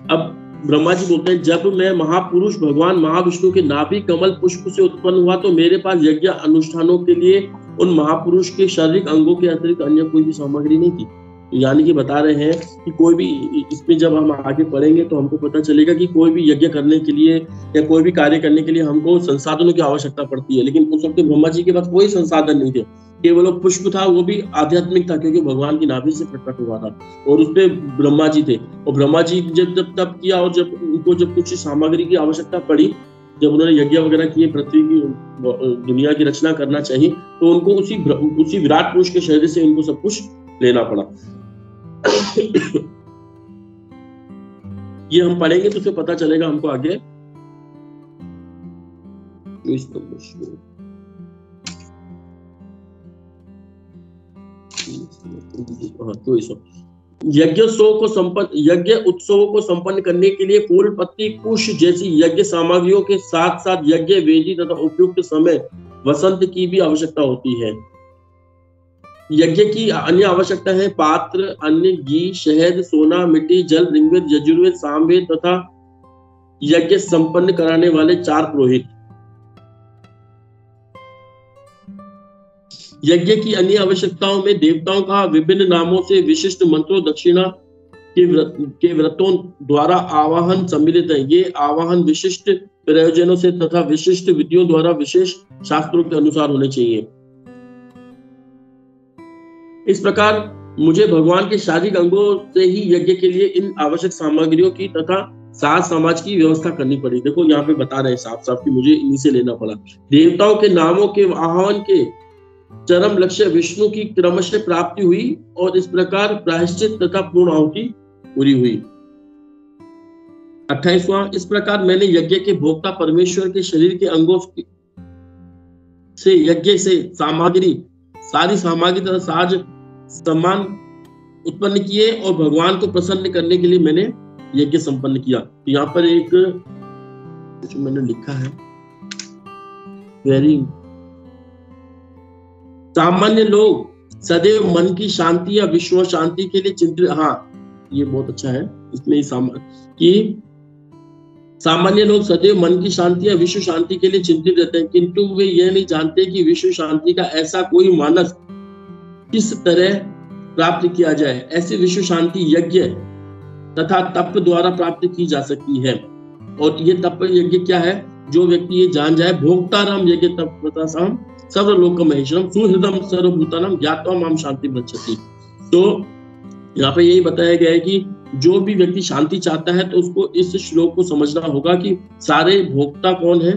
[SPEAKER 2] अब ब्रह्मा जी बोलते हैं, जब मैं महापुरुष भगवान महाविष्णु के नाभि कमल पुष्प से उत्पन्न हुआ तो मेरे पास यज्ञ अनुष्ठानों के लिए उन महापुरुष के शारीरिक अंगों के अतिरिक्त अन्य कोई भी सामग्री नहीं थी। यानी कि बता रहे हैं कि कोई भी, इसमें जब हम आगे पढ़ेंगे तो हमको पता चलेगा कि कोई भी यज्ञ करने के लिए या कोई भी कार्य करने के लिए हमको संसाधनों की आवश्यकता पड़ती है। लेकिन उस वक्त ब्रह्मा जी के पास कोई संसाधन नहीं थे, केवल पुष्प था, वो भी आध्यात्मिक था क्योंकि भगवान की नाभि से प्रकट हुआ था और उसपे ब्रह्मा जी थे। और ब्रह्मा जी जब तप किया और जब उनको जब कुछ सामग्री की आवश्यकता पड़ी, जब उन्होंने यज्ञ वगैरह किए, पृथ्वी की दुनिया की रचना करना चाहिए, तो उनको उसी विराट पुरुष के शरीर से उनको सब कुछ लेना पड़ा। ये हम पढ़ेंगे तो फिर पता चलेगा हमको आगे। यज्ञ उत्सवों को संपन्न करने के लिए फूल पत्ती कुश जैसी यज्ञ सामग्रियों के साथ साथ यज्ञ वेदी तथा उपयुक्त समय वसंत की भी आवश्यकता होती है। यज्ञ की अन्य आवश्यकता है पात्र, अन्य, घी, शहद, सोना, मिट्टी, जल, ऋग्वेद, यजुर्वेद, सामवेद तथा यज्ञ संपन्न कराने वाले 4 पुरोहित। यज्ञ की अन्य आवश्यकताओं में देवताओं का विभिन्न नामों से विशिष्ट मंत्रों, दक्षिणा के व्रतों द्वारा आवाहन सम्मिलित है। ये आवाहन विशिष्ट प्रयोजनों से तथा विशिष्ट विधियों द्वारा विशेष शास्त्रों के अनुसार होने चाहिए। इस प्रकार मुझे भगवान के शारीरिक अंगों से ही यज्ञ के लिए इन आवश्यक सामग्रियों की तथा साज समाज की व्यवस्था करनी पड़ी। देखो यहाँ पे बता रहे हैं साफ साफ कि मुझे इन्हीं से लेना पड़ा। देवताओं के नामों के आह्वान के चरम लक्ष्य विष्णु की क्रमशः प्राप्ति हुई और इस प्रकार प्रायश्चित तथा पूर्ण आहुति पूरी हुई। 28वां, इस प्रकार मैंने यज्ञ के भोक्ता परमेश्वर के शरीर के अंगों से यज्ञ से सारी सामग्री तथा साज सम्मान उत्पन्न किए और भगवान को प्रसन्न करने के लिए मैंने यज्ञ संपन्न किया। तो यहाँ पर एक जो मैंने लिखा है, सामान्य लोग सदैव मन की शांति या विश्व शांति के लिए चिंतित, हाँ ये बहुत अच्छा है, इसमें सामान्य लोग सदैव मन की शांति या विश्व शांति के लिए चिंतित रहते हैं, किंतु वे यह नहीं जानते कि विश्व शांति का ऐसा कोई मानस किस तरह प्राप्त किया जाए। ऐसी विश्व शांति यज्ञ तथा तप द्वारा प्राप्त की जा सकती है। और ये तप यज्ञ क्या है? जो व्यक्ति ये जान जाए, भोक्ताराम यज्ञ तप सर्वलोक महेश्वरम सुहृदम सर्वभूतानाम ज्ञात्वा माम शांति गच्छति। तो यहाँ पे यही बताया गया है कि जो भी व्यक्ति शांति चाहता है तो उसको इस श्लोक को समझना होगा कि सारे भोक्ता कौन है?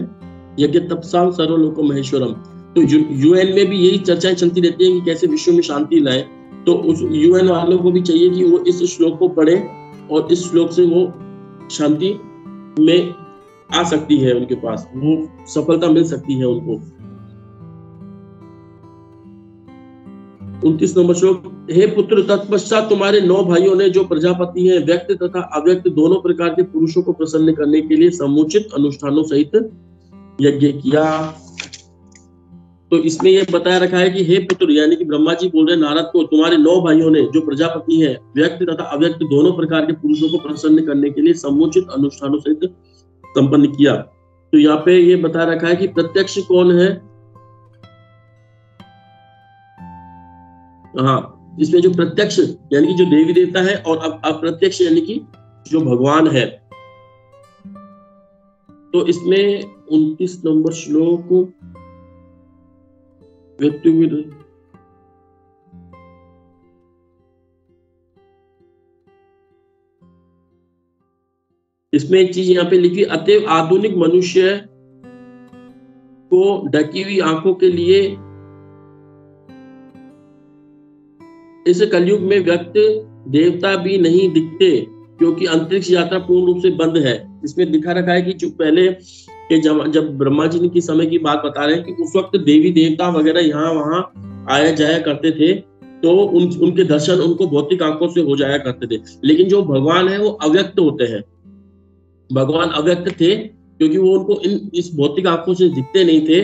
[SPEAKER 2] यज्ञ तपसाम सर्वलोक महेश्वरम। तो यूएन में भी यही चर्चाएं चलती रहती हैं कि कैसे विश्व में शांति लाए। तो उस यूएन वालों को भी चाहिए कि वो इस श्लोक को पढ़े और इस श्लोक से वो शांति में आ सकती है, उनके पास वो सफलता मिल सकती है उनको। 29 नंबर श्लोक, हे पुत्र, तत्पश्चात तुम्हारे 9 भाइयों ने जो प्रजापति हैं, व्यक्त तथा अव्यक्त दोनों प्रकार के पुरुषों को प्रसन्न करने के लिए समुचित अनुष्ठानों सहित यज्ञ किया। तो इसमें यह बताया रखा है कि हे पुत्र, यानी कि ब्रह्मा जी बोल रहे नारद को, तुम्हारे 9 भाइयों ने जो प्रजापति हैं, व्यक्त तथा अव्यक्त दोनों प्रकार के पुरुषों को प्रसन्न करने के लिए समुचित अनुष्ठानों सहित संपन्न किया। तो यहाँ पे ये बता रखा है कि प्रत्यक्ष कौन है। हाँ, इसमें जो प्रत्यक्ष यानी कि जो देवी देवता है और अप्रत्यक्ष यानी कि जो भगवान है। तो इसमें 29 नंबर श्लोक, व्यक्ति इसमें एक चीज यहाँ पे लिखी, अतएव आधुनिक मनुष्य को ढकी हुई आंखों के लिए इस कलयुग में व्यक्त देवता भी नहीं दिखते, क्योंकि अंतरिक्ष यात्रा पूर्ण रूप से बंद है। इसमें लिखा रखा है कि जो पहले के जब ब्रह्मा जी की समय की बात बता रहे हैं कि उस वक्त देवी देवता वगैरह यहाँ वहां आया जाया करते थे, तो उनके दर्शन उनको भौतिक आंखों से हो जाया करते थे। लेकिन जो भगवान है वो अव्यक्त होते हैं। भगवान अव्यक्त थे क्योंकि वो उनको इस भौतिक आंखों से दिखते नहीं थे,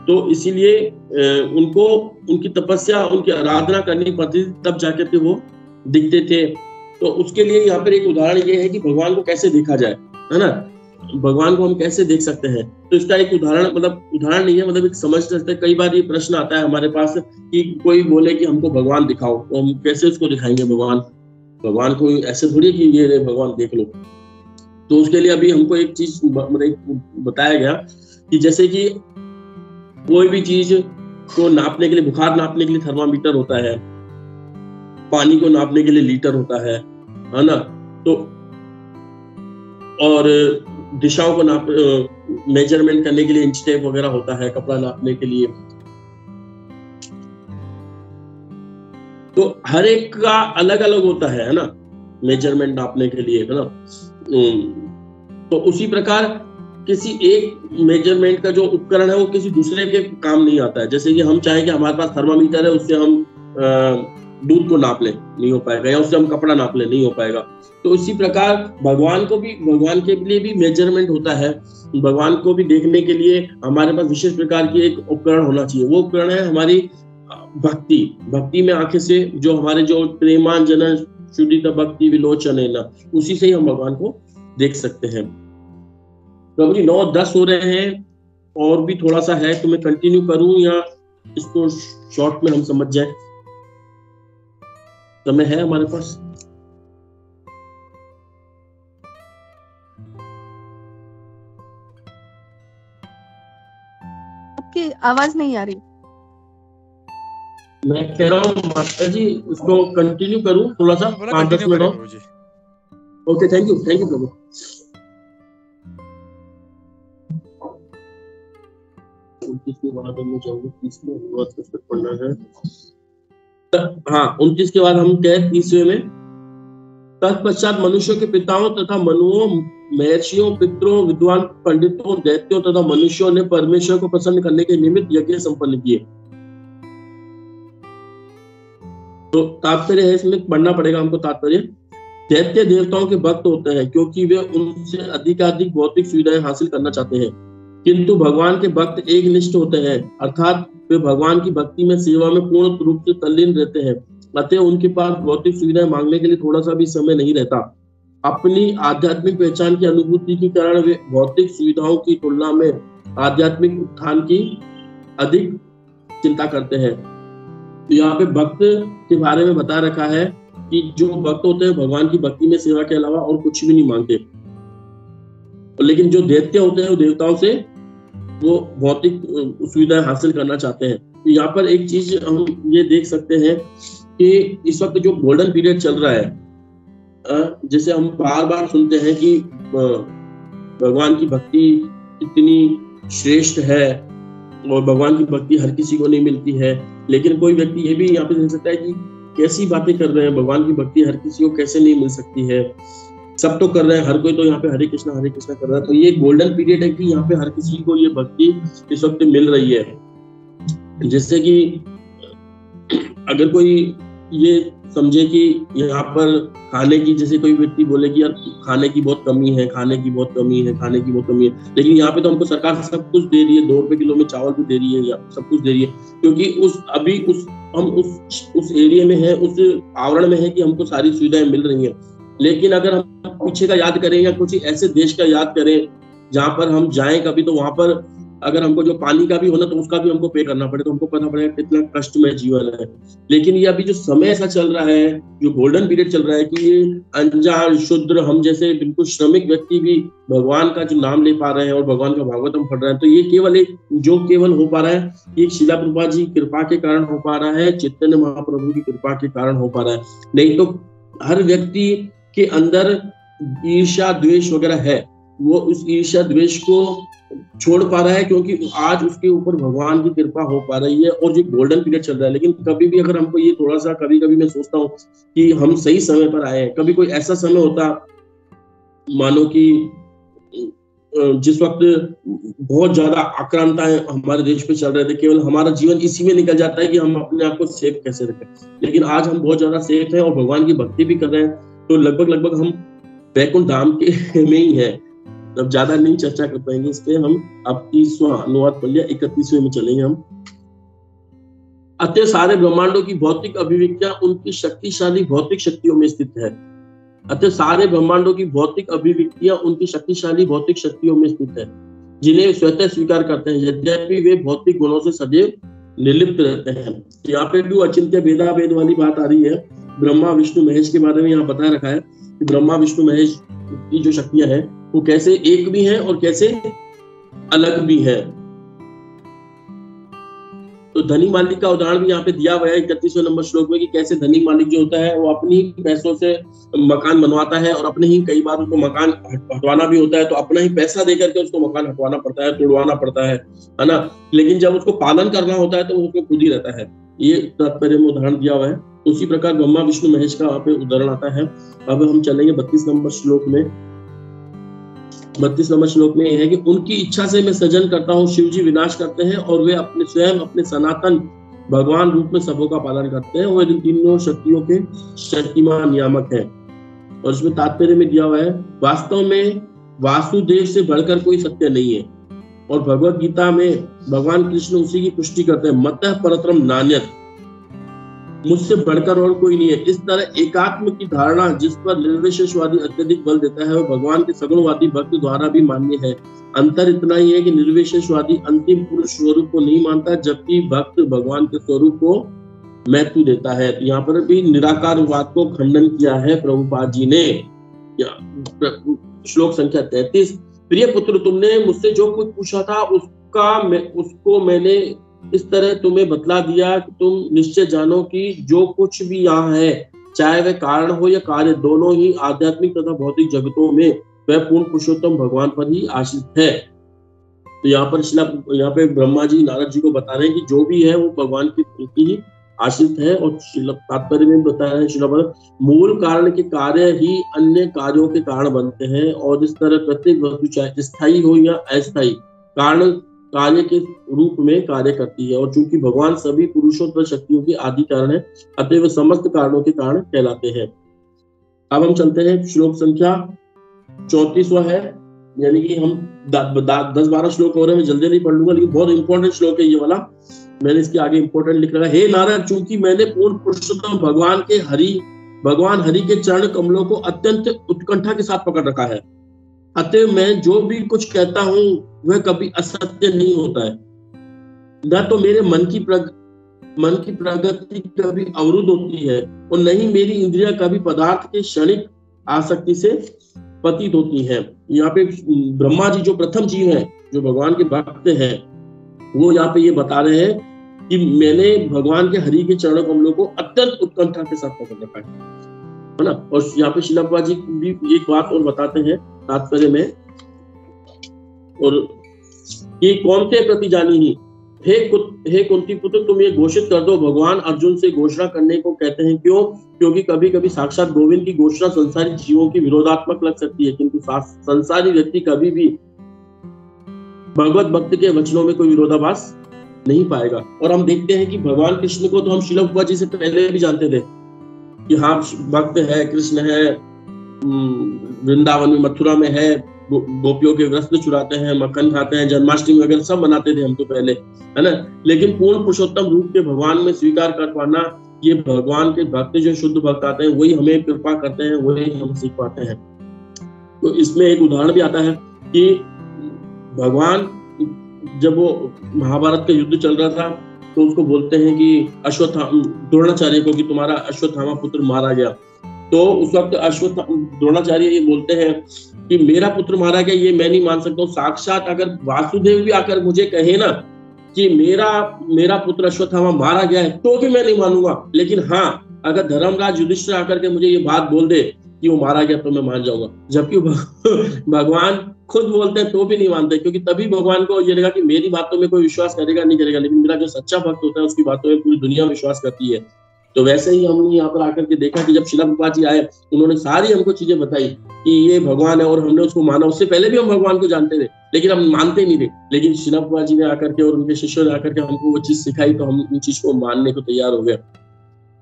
[SPEAKER 2] तो इसीलिए उनको उनकी तपस्या, उनकी आराधना करनी पड़ती थी, तब जाकर के वो दिखते थे। तो उसके लिए यहाँ पर एक उदाहरण ये है कि भगवान को कैसे देखा जाए, है ना, भगवान को हम कैसे देख सकते हैं। तो इसका एक उदाहरण, मतलब उदाहरण नहीं है, मतलब एक समझ सकते हैं। कई बार ये प्रश्न आता है हमारे पास कि कोई बोले कि हमको भगवान दिखाओ, तो हम कैसे उसको दिखाएंगे भगवान को ऐसे थोड़ी कि ये भगवान देख लो। तो उसके लिए अभी हमको एक चीज बताया गया कि जैसे कि कोई भी चीज को नापने के लिए, बुखार नापने के लिए थर्मामीटर होता है, पानी को नापने के लिए लीटर होता है ना, तो और दिशाओं को नाप मेजरमेंट करने के लिए इंच टेप वगैरह होता है, कपड़ा नापने के लिए। तो हर एक का अलग अलग होता है ना, मेजरमेंट नापने के लिए, है ना। तो उसी प्रकार किसी एक मेजरमेंट का जो उपकरण है वो किसी दूसरे के काम नहीं आता है। जैसे कि हम चाहें कि हमारे पास थर्मामीटर है, उससे हम दूध को नाप लें, नहीं हो पाएगा, या उससे हम कपड़ा नाप लें, नहीं हो पाएगा। तो इसी प्रकार भगवान के लिए भी मेजरमेंट होता है। भगवान को भी देखने के लिए हमारे पास विशेष प्रकार की एक उपकरण होना चाहिए। वो उपकरण है हमारी भक्ति में आंखें से, जो हमारे जो प्रेमांजन शुद्धित भक्ति विलोचन है ना, उसी से ही हम भगवान को देख सकते हैं। प्रभु जी 9:10 हो रहे हैं, और भी थोड़ा सा है, तो मैं कंटिन्यू करूं या इसको शॉर्ट में हम समझ जाए? समय है हमारे पास?
[SPEAKER 3] आपकी आवाज नहीं आ रही।
[SPEAKER 2] मैं कह रहा हूँ माता जी उसको कंटिन्यू करूं थोड़ा सा, 5-10 मिनट और। ओके, थैंक यू प्रभु। के बाद हम जाएंगे 30वें अनुवाद पढ़ना है। हाँ, 29 के बाद हम कह 30वें में, तत्पश्चात मनुष्यों के पिताओं तथा मनुओं, महर्षियों, पितरों, विद्वान पंडितों, दैत्यों तथा मनुष्यों ने परमेश्वर को प्रसन्न करने के निमित्त यज्ञ संपन्न किए। तो तात्पर्य है, इसमें पढ़ना पड़ेगा हमको तात्पर्य। दैत्य देवताओं के भक्त होते हैं क्योंकि वे उनसे अधिकाधिक भौतिक सुविधाएं हासिल करना चाहते हैं, किंतु भगवान के भक्त एक निष्ठ होते हैं, अर्थात वे भगवान की भक्ति में, सेवा में पूर्ण रूप से तल्लीन रहते हैं। अतः उनके पास भौतिक सुविधाएं मांगने के लिए थोड़ा सा भी समय नहीं रहता। अपनी आध्यात्मिक पहचान की अनुभूति के कारण वे भौतिक सुविधाओं की तुलना में आध्यात्मिक उत्थान की अधिक चिंता करते हैं। तो यहाँ पे भक्त के बारे में बता रखा है कि जो भक्त होते हैं भगवान की भक्ति में, सेवा के अलावा और कुछ भी नहीं मांगते। लेकिन जो दैत्य होते हैं वो देवताओं से वो भौतिक सुविधाएं हासिल करना चाहते हैं। तो यहाँ पर एक चीज हम ये देख सकते हैं कि इस वक्त जो गोल्डन पीरियड चल रहा है, जैसे हम बार बार सुनते हैं कि भगवान की भक्ति कितनी श्रेष्ठ है और भगवान की भक्ति हर किसी को नहीं मिलती है। लेकिन कोई व्यक्ति ये भी यहाँ पे देख सकता है कि कैसी बातें कर रहे हैं, भगवान की भक्ति हर किसी को कैसे नहीं मिल सकती है। सब तो कर रहे हैं, हर कोई तो यहाँ पे हरे कृष्णा कर रहा है। तो ये गोल्डन पीरियड है कि यहाँ पे हर किसी को ये भक्ति इस वक्त मिल रही है। जैसे कि अगर कोई ये समझे कि यहाँ पर खाने की, जैसे कोई व्यक्ति बोले कि यार खाने की बहुत कमी है, खाने की बहुत कमी है, खाने की बहुत कमी है, लेकिन यहाँ पे तो हमको सरकार सब कुछ दे रही है, 2 रुपए किलो में चावल भी दे रही है, या सब कुछ दे रही है, क्योंकि हम उस एरिया में है, उस आवरण में है कि हमको सारी सुविधाएं मिल रही है। लेकिन अगर हम पीछे का याद करें या कुछ ऐसे देश का याद करें जहाँ पर हम जाएं कभी, तो वहां पर अगर हमको जो पानी का भी होना तो उसका भी हमको पे करना पड़े, तो हमको पता पड़ेगा कितना कष्टमय जीवन है। लेकिन ये अभी जो समय ऐसा चल रहा है, जो गोल्डन पीरियड चल रहा है, कि ये अनजान शूद्र, हम जैसे बिल्कुल श्रमिक व्यक्ति भी भगवान का जो नाम ले पा रहे हैं और भगवान का भागवतम पढ़ रहे हैं, तो ये केवल हो पा रहा है, ये शिला प्रभुपाद जी की कृपा के कारण हो पा रहा है, चैतन्य महाप्रभु की कृपा के कारण हो पा रहा है। नहीं तो हर व्यक्ति के अंदर ईर्ष्या द्वेष वगैरह है, वो उस ईर्ष्या द्वेष को छोड़ पा रहा है, क्योंकि आज उसके ऊपर भगवान की कृपा हो पा रही है और जो गोल्डन पीरियड चल रहा है। लेकिन कभी भी अगर हमको ये थोड़ा सा, कभी कभी मैं सोचता हूँ कि हम सही समय पर आए हैं। कभी कोई ऐसा समय होता, मानो कि जिस वक्त बहुत ज्यादा आक्रांताएं हमारे देश पे चल रहे थे, केवल हमारा जीवन इसी में निकल जाता है कि हम अपने आप को सेफ कैसे रखें। लेकिन आज हम बहुत ज्यादा सेफ हैं और भगवान की भक्ति भी कर रहे हैं, तो लगभग हम वैकुंठ धाम के में ही है। अब ज्यादा नहीं चर्चा कर पाएंगे इस पे, हम अब 30वां अनुवाद पढ़ लिया, 31वें में चलेंगे हम। अतः सारे ब्रह्मांडों की भौतिक अभिव्यक्तियां उनकी शक्तिशाली भौतिक शक्तियों में स्थित है। अतः सारे ब्रह्मांडों की भौतिक अभिव्यक्तियां उनकी शक्तिशाली भौतिक शक्तियों में स्थित है, जिन्हें स्वतः स्वीकार करते हैं, यद्यपि वे भौतिक गुणों से सदैव निर्लिप्त रहते हैं। यहाँ पे भी अचिंत्य भेदा भेद वाली बात आ रही है। ब्रह्मा विष्णु महेश के बारे में यहाँ बताया रखा है कि ब्रह्मा विष्णु महेश की जो शक्तियां हैं वो कैसे एक भी हैं और कैसे अलग भी है। तो धनी मालिक का उदाहरण भी यहाँ पे दिया हुआ है 31वें नंबर श्लोक में, कि कैसे धनी मालिक जो होता है वो अपनी पैसों से मकान बनवाता है, और अपने ही कई बार उसको मकान हटवाना भी होता है, तो अपना ही पैसा देकर के उसको मकान हटवाना पड़ता है, तोड़वाना पड़ता है ना। लेकिन जब उसको पालन करना होता है तो वो उसको खुद ही रहता है। ये तात्पर्य में उदाहरण दिया हुआ है। उसी प्रकार ब्रह्मा विष्णु महेश का वहां पे उदाहरण आता है। अब हम चलेंगे 32 नंबर श्लोक में। 32 नंबर श्लोक में यह है कि उनकी इच्छा से मैं सृजन करता हूँ, शिव जी विनाश करते हैं, और वे अपने स्वयं अपने सनातन भगवान रूप में सबों का पालन करते हैं। वो इन तीनों शक्तियों के शक्तिमान नियामक है। और इसमें तात्पर्य में दिया हुआ है, वास्तव में वासुदेव से बढ़कर कोई सत्य नहीं है। और भगवत गीता में भगवान कृष्ण उसी की पुष्टि करते हैं, मतः परतरम नान्यत्, मुझसे बढ़कर और कोई नहीं है। इस तरह एकात्म की धारणा जिस पर निर्विशेषवादी अत्यधिक बल देता है, वो भगवान के सगुणवादी भक्त द्वारा भी मान्य है। अंतर इतना ही है कि निर्विशेषवादी अंतिम पुरुष स्वरूप को नहीं मानता, जबकि भक्त भगवान के स्वरूप को महत्व देता है। तो यहाँ पर भी निराकारवाद को खंडन किया है प्रभुपाद जी ने। श्लोक संख्या 33, प्रिय पुत्र, तुमने मुझसे जो कुछ पूछा था उसको मैंने इस तरह तुम्हें बतला दिया कि तुम निश्चय जानो कि जो कुछ भी यहाँ है, चाहे वह कारण हो या कार्य, दोनों ही आध्यात्मिक तथा भौतिक जगतों में वह पूर्ण पुरुषोत्तम भगवान पर ही आश्रित है। तो यहाँ पे ब्रह्मा जी नारद जी को बता रहे हैं कि जो भी है वो भगवान की प्रीति ही आश्रित है। और तात्पर्य में बताया है शिला पर, मूल कारण के कार्य ही अन्य कार्यों के कारण बनते हैं, और इस तरह प्रत्येक वस्तु चाहे स्थायी हो या अस्थायी कारण कार्य के रूप में कार्य करती है। और चूंकि भगवान सभी पुरुषोत्तर शक्तियों के आदि कारण है, अतः वे समस्त कारणों के कारण कहलाते हैं। अब हम चलते हैं श्लोक संख्या 34वां है, यानी कि हम 10-12 श्लोक हो रहे हैं, मैं जल्दी नहीं पढ़ लूंगा, लेकिन बहुत इंपॉर्टेंट श्लोक है ये वाला। मैंने इसके आगे इंपॉर्टेंट लिख रखा है, हे नारद, चूंकि मैंने पूर्ण पुरुषोत्तम भगवान हरि के चरण कमलों को अत्यंत उत्कंठा के साथ पकड़ रखा है, अतः मैं जो भी कुछ कहता हूं वह कभी असत्य नहीं होता है। न तो मेरे मन की प्रगति कभी अवरुद्ध होती है, और न ही मेरी इंद्रियां कभी पदार्थ के क्षणिक आसक्ति से पतित होती है। यहाँ पे ब्रह्मा जी जो प्रथम जीव है, जो भगवान के भक्त हैं, वो यहाँ पे ये बता रहे हैं कि मैंने भगवान के हरि के चरण कमलों को अत्यंत उत्कंठा के साथ पकड़ रखा है ना। और यहाँ पे शिला प्रभुपाद जी भी एक बात और बताते हैं तात्पर्य में, और ये कौन के प्रति जानी ही, हे कुंती पुत्र, तुम ये घोषित कर दो। भगवान अर्जुन से घोषणा करने को कहते हैं, क्यों? क्योंकि कभी कभी साक्षात गोविंद की घोषणा संसारी जीवों की विरोधात्मक लग सकती है, किंतु संसारी व्यक्ति कभी भी भगवत भक्त के वचनों में कोई विरोधाभास नहीं पाएगा। और हम देखते हैं कि भगवान कृष्ण को तो हम श्रील प्रभुपाद जी से पहले भी जानते थे कि हाँ भक्त है, कृष्ण है, वृंदावन में मथुरा में है, गोपियों के वस्त्र चुराते हैं, मक्खन खाते हैं, जन्माष्टमी वगैरह सब मनाते थे हम तो पहले, है ना। लेकिन पूर्ण पुरुषोत्तम रूप के भगवान में स्वीकार कर पाना, ये भगवान के भक्त जो शुद्ध भक्त आते हैं वही हमें कृपा करते हैं, वही हम सीख पाते हैं। तो इसमें एक उदाहरण भी आता है कि भगवान जब वो महाभारत का युद्ध चल रहा था तो उसको बोलते हैं कि द्रोणाचार्य को कि तुम्हारा अश्वत्थामा पुत्र मारा गया। तो उस वक्त द्रोणाचार्य ये बोलते हैं कि मेरा पुत्र मारा गया ये मैं नहीं मान सकता हूँ, साक्षात अगर वासुदेव भी आकर मुझे कहे ना कि मेरा पुत्र अश्वत्थामा मारा गया है तो भी मैं नहीं मानूंगा, लेकिन हाँ अगर धर्मराज युधिष्ठिर आकर के मुझे ये बात बोल दे कि वो मारा गया तो मैं मान जाऊंगा। जबकि भगवान खुद बोलते हैं तो भी नहीं मानते, क्योंकि तभी भगवान को ये लगा कि मेरी बातों में कोई विश्वास करेगा नहीं करेगा, लेकिन मेरा जो सच्चा भक्त होता है उसकी बातों में पूरी दुनिया विश्वास करती है। तो वैसे ही हमने यहाँ पर आकर के देखा कि जब श्रील प्रभुपाद जी आए उन्होंने सारी हमको चीजें बताई कि ये भगवान है और हमने उसको माना। उससे पहले भी हम भगवान को जानते थे लेकिन हम मानते नहीं थे, लेकिन श्रील प्रभुपाद जी ने आकर के और उनके शिष्यों ने आकर के हमको वो चीज सिखाई तो हम उन चीज को मानने को तैयार हो गए,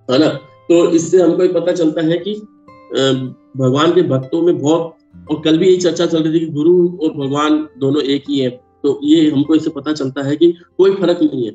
[SPEAKER 2] है ना। तो इससे हमको ये पता चलता है कि भगवान के भक्तों में बहुत, और कल भी यही चर्चा चल रही थी कि गुरु और भगवान दोनों एक ही है। तो ये हमको इससे पता चलता है कि कोई फर्क नहीं है।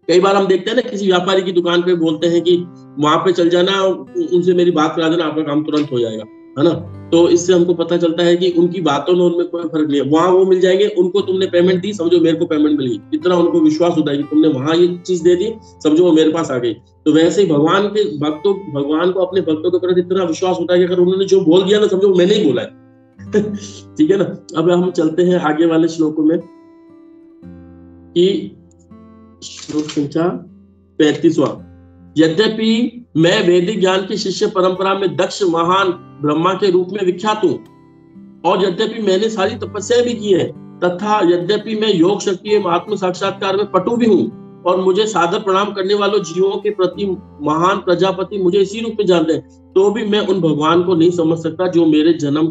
[SPEAKER 2] कई बार हम देखते हैं ना किसी व्यापारी की दुकान पे बोलते हैं कि वहां पे चल जाना, उनसे मेरी बात करा देना, आपका काम तुरंत हो जाएगा, है ना। तो इससे हमको पता चलता है कि उनकी बातों में उनमें कोई फर्क नहीं है। वहां वो मिल जाएंगे, उनको तुमने पेमेंट दी, समझो मेरे को पेमेंट मिल गई, इतना उनको विश्वास होता है कि तुमने वहां ये चीज दे दी, समझो वो मेरे पास आ गई। तो वैसे ही भगवान के भक्तों, भगवान को अपने भक्तों के प्रति इतना विश्वास होता है कि अगर उन्होंने जो बोल दिया ना, समझो मैंने ही बोला है। ठीक है ना। अब हम चलते हैं आगे वाले श्लोकों में कि श्लोक संख्या 35वां। यद्यपि मैं वैदिक ज्ञान की शिष्य परंपरा में दक्ष महान ब्रह्मा के रूप में विख्यात हूँ, और यद्यपि मैंने सारी तपस्या भी की है, तथा यद्यपि मैं योग शक्ति एवं आत्म साक्षात्कार में पटु भी हूँ, और मुझे सादर प्रणाम करने वालों जीवों के प्रति महान प्रजापति मुझे इसी रूप में जानते हैं, तो भी मैं उन भगवान को नहीं समझ सकता जो मेरे जन्म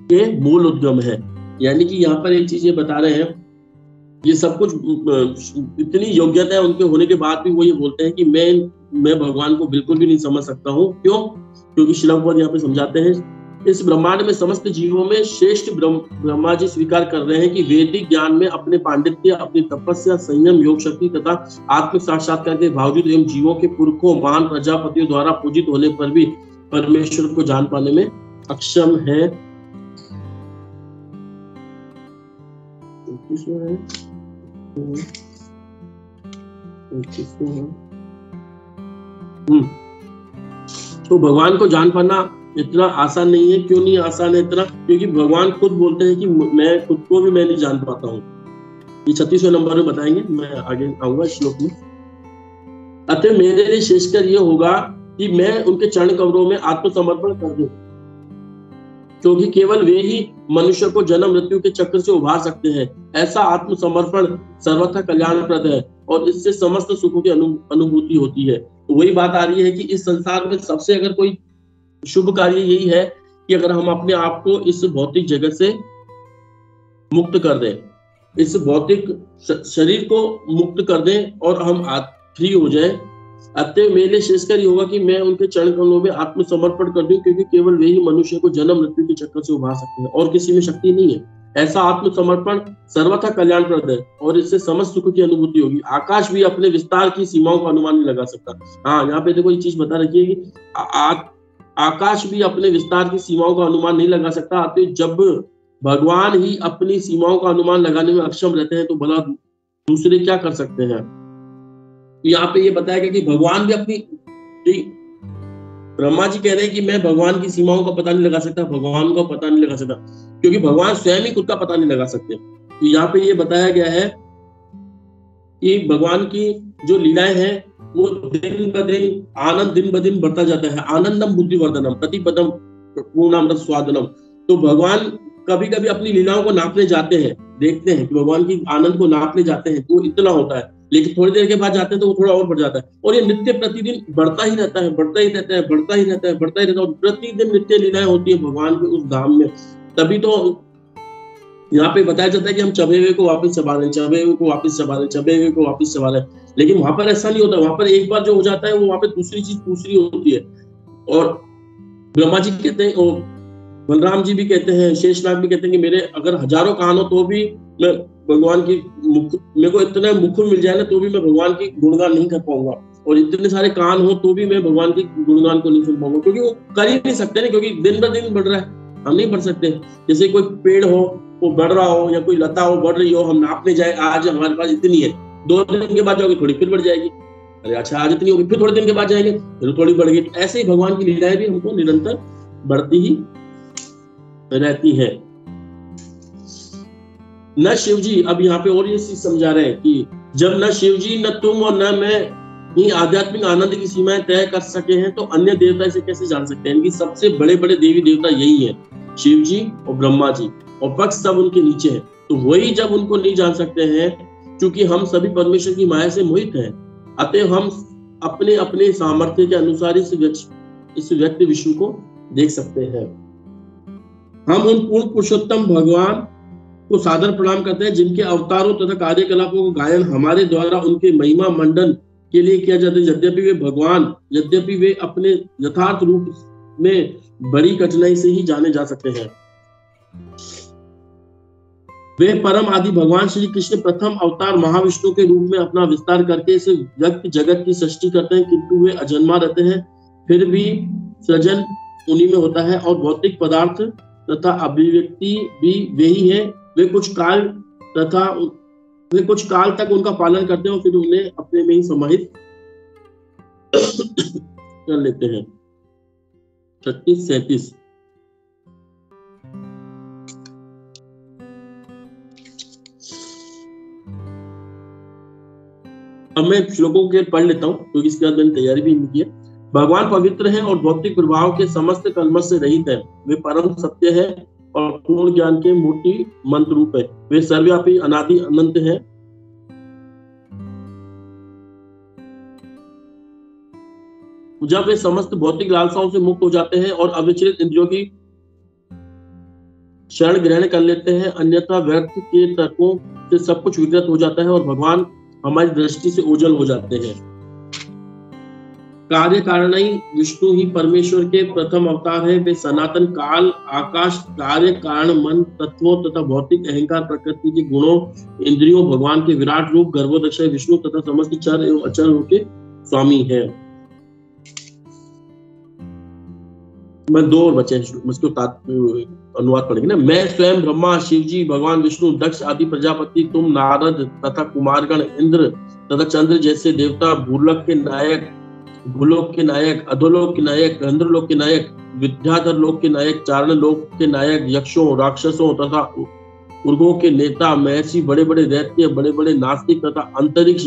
[SPEAKER 2] के मूल उद्गम है। यानी कि यहाँ पर एक चीज ये बता रहे हैं, ये सब कुछ इतनी योग्यता है उनके होने के बाद भी वो ये बोलते हैं कि मैं भगवान को बिल्कुल भी नहीं समझ सकता हूँ। क्यों? क्योंकि श्रील प्रभुपाद यहाँ पे समझाते हैं, इस ब्रह्मांड में समस्त जीवों में श्रेष्ठ ब्रह्मा जी स्वीकार कर रहे हैं कि वैदिक ज्ञान में अपने पांडित्य, अपनी तपस्या, संयम, योग शक्ति तथा आत्म साक्षात्कार के बावजूद एवं जीवों के पुरखों महान प्रजापतियों द्वारा पूजित होने पर भी परमेश्वर को जान पाने में अक्षम है। तो भगवान को जान पाना इतना आसान नहीं है। क्यों नहीं आसान है इतना? क्योंकि भगवान खुद बोलते हैं कि मैं खुद को भी मैं नहीं जान पाता हूँ। ये 36वें नंबर में बताएंगे, मैं आगे आऊंगा श्लोक में। अतः मेरे लिए शेषकर ये होगा कि मैं उनके चरण कमलों में आत्मसमर्पण कर दूं, क्योंकि केवल वे ही मनुष्य को जन्म मृत्यु के चक्र से उभार सकते हैं। ऐसा आत्मसमर्पण सर्वथा कल्याणप्रद है और इससे समस्त सुखों की अनुभूति होती है। तो वही बात आ रही है कि इस संसार में सबसे अगर कोई शुभ कार्य यही है कि अगर हम अपने आप को इस भौतिक जगत से मुक्त कर दें, इस भौतिक शरीर को मुक्त कर दें और हम फ्री हो जाए। अतः मेरे शेषकर ये होगा कि मैं उनके चरण कमलों में आत्मसमर्पण कर दूं, क्योंकि केवल वे ही मनुष्य को जन्म मृत्यु के चक्कर से उभार सकते हैं और किसी में शक्ति नहीं है। ऐसा आत्मसमर्पण सर्वथा कल्याणप्रद है और इससे समस्त सुख की अनुभूति होगी। आकाश भी अपने विस्तार की सीमाओं का अनुमान नहीं लगा सकता। हाँ, यहाँ पे देखो ये चीज बता रखी है कि आकाश भी अपने विस्तार की सीमाओं का अनुमान नहीं लगा सकता। अतः जब भगवान ही अपनी सीमाओं का अनुमान लगाने में अक्षम रहते हैं तो भला दूसरे क्या कर सकते हैं। यहाँ पे ये बताया गया कि भगवान भी अपनी, ब्रह्मा जी कह रहे हैं कि मैं भगवान की सीमाओं का पता नहीं लगा सकता, भगवान का पता नहीं लगा सकता, क्योंकि भगवान स्वयं ही खुद का पता नहीं लगा सकते। तो यहाँ पे ये बताया गया है कि भगवान की जो लीलाएं हैं वो दिन ब दिन आनंद दिन ब दिन बढ़ता जाता है। आनंदम बुद्धिवर्धनम प्रतिपदम पूर्णामृत स्वादनम। तो भगवान कभी कभी अपनी लीलाओं को नापने जाते हैं, देखते हैं कि भगवान की आनंद को नापने जाते हैं तो इतना होता है, लेकिन थोड़ी देर के बाद जाते हैं तो वो थोड़ा और बढ़ जाता है। और ये नित्य प्रतिदिन बढ़ता ही रहता है, बढ़ता ही रहता है, बढ़ता ही रहता है, बढ़ता ही रहता है। प्रतिदिन नित्य लीलाएं होती है भगवान के उस धाम में। तभी तो यहाँ पे बताया जाता है कि हम चबे हुए को वापस चबा रहे हैं, चबे हुए को वापस चबा रहे हैं, चबे हुए को वापस चबा रहे हैं, लेकिन वहां पर ऐसा नहीं होता। वहां पर एक बार जो हो जाता है वो वहां पे दूसरी चीज दूसरी होती है। और ब्रह्मा जी कहते हैं, और बलराम जी भी कहते हैं, शेषनाग भी कहते हैं कि मेरे अगर हजारों कान हो तो भी मैं भगवान की मेरे को इतना मुख मिल जाए ना तो भी मैं भगवान की गुणगान नहीं कर पाऊंगा, और इतने सारे कान हो तो भी मैं भगवान की गुणगान को नहीं सुन पाऊंगा, क्योंकि वो कर ही नहीं सकते ना, क्योंकि दिन ब दिन बढ़ रहा है, हम नहीं बढ़ सकते। जैसे कोई पेड़ हो वो बढ़ रहा हो, या कोई लता हो बढ़ रही हो, हम नापने जाए आज हमारे पास इतनी है, 2 दिन के बाद जाओगे थोड़ी फिर बढ़ जाएगी, अरे अच्छा आज इतनी होगी, फिर थोड़े दिन के बाद जाएंगे फिर थोड़ी बढ़ गई। ऐसे ही भगवान की लीलाएं भी हमको निरंतर बढ़ती ही रहती है। न शिव जी, अब यहाँ पे और ये चीज समझा रहे हैं कि जब न शिव जी न तुम और न मैं ही आध्यात्मिक आनंद की सीमाएं तय कर सके हैं तो अन्य देवता इसे कैसे जान सकते हैं। इनकी सबसे बड़े बड़े देवी देवता यही है, शिव जी और ब्रह्मा जी, और पक्ष सब उनके नीचे है। तो वही जब उनको नहीं जान सकते हैं, क्योंकि हम सभी परमेश्वर की माया से मोहित हैं, अतः हम अपने अपने सामर्थ्य के अनुसार इस व्यक्ति विष्णु को देख सकते हैं। हम उन पूर्ण पुरुषोत्तम भगवान को सादर प्रणाम करते हैं जिनके अवतारों तथा कार्यकलापों को गायन हमारे द्वारा उनके महिमा मंडन के लिए किया जाता है। यद्यपि वे अपने यथार्थ रूप में बड़ी कठिनाई से ही जाने जा सकते हैं। वे परम आदि भगवान श्री कृष्ण प्रथम अवतार महाविष्णु के रूप में अपना विस्तार करके इस व्यक्ति जगत की सृष्टि करते हैं, किंतु वे अजन्मा रहते हैं, फिर भी सृजन उन्हीं में होता है और भौतिक पदार्थ तथा अभिव्यक्ति भी वही है। वे कुछ काल तक उनका पालन करते हैं और फिर उन्हें अपने में ही समाहित कर लेते हैं। 36-37 अब मैं श्लोकों के पढ़ लेता हूँ क्योंकि इसके बाद मैंने तैयारी भी नहीं की है। भगवान पवित्र है और भौतिक प्रभाव के समस्त कल्मश से रहित है। वे परम सत्य है और पूर्ण ज्ञान के मूर्ति मंत्र रूप है। वे सर्वव्यापी अनादि अनंत है। जब वे समस्त भौतिक लालसाओं से मुक्त हो जाते हैं और अविचलित इंद्रियों की शरण ग्रहण कर लेते हैं, अन्यथा व्यर्थ के तर्कों से सब कुछ विकृत हो जाता है और भगवान हमारी दृष्टि से ओझल हो जाते हैं। कार्य कारणई विष्णु ही परमेश्वर के प्रथम अवतार है। वे सनातन काल आकाश कार्य कारण मन तत्वों तथा भौतिक अहंकार प्रकृति के गुणों इंद्रियों भगवान के विराट रूप गर्भोदक्षय विष्णु तथा समस्त चर एवं अचर रूप के स्वामी है। मैं 2 और बचे उसको अनुवाद पढ़ेंगे ना। मैं स्वयं ब्रह्मा शिव जी भगवान विष्णु दक्ष आदि प्रजापति तुम नारद तथा कुमारगण इंद्र तथा चंद्र जैसे देवता भूलोक के नायक अधोलोक के नायक गंधर्वलोक के नायक विद्याधर लोक के नायक चारण लोक के नायक यक्षों राक्षसों तथा उर्गों के नेता महर्षि बड़े बड़े दैत्य बड़े बड़े नास्तिक तथा अंतरिक्ष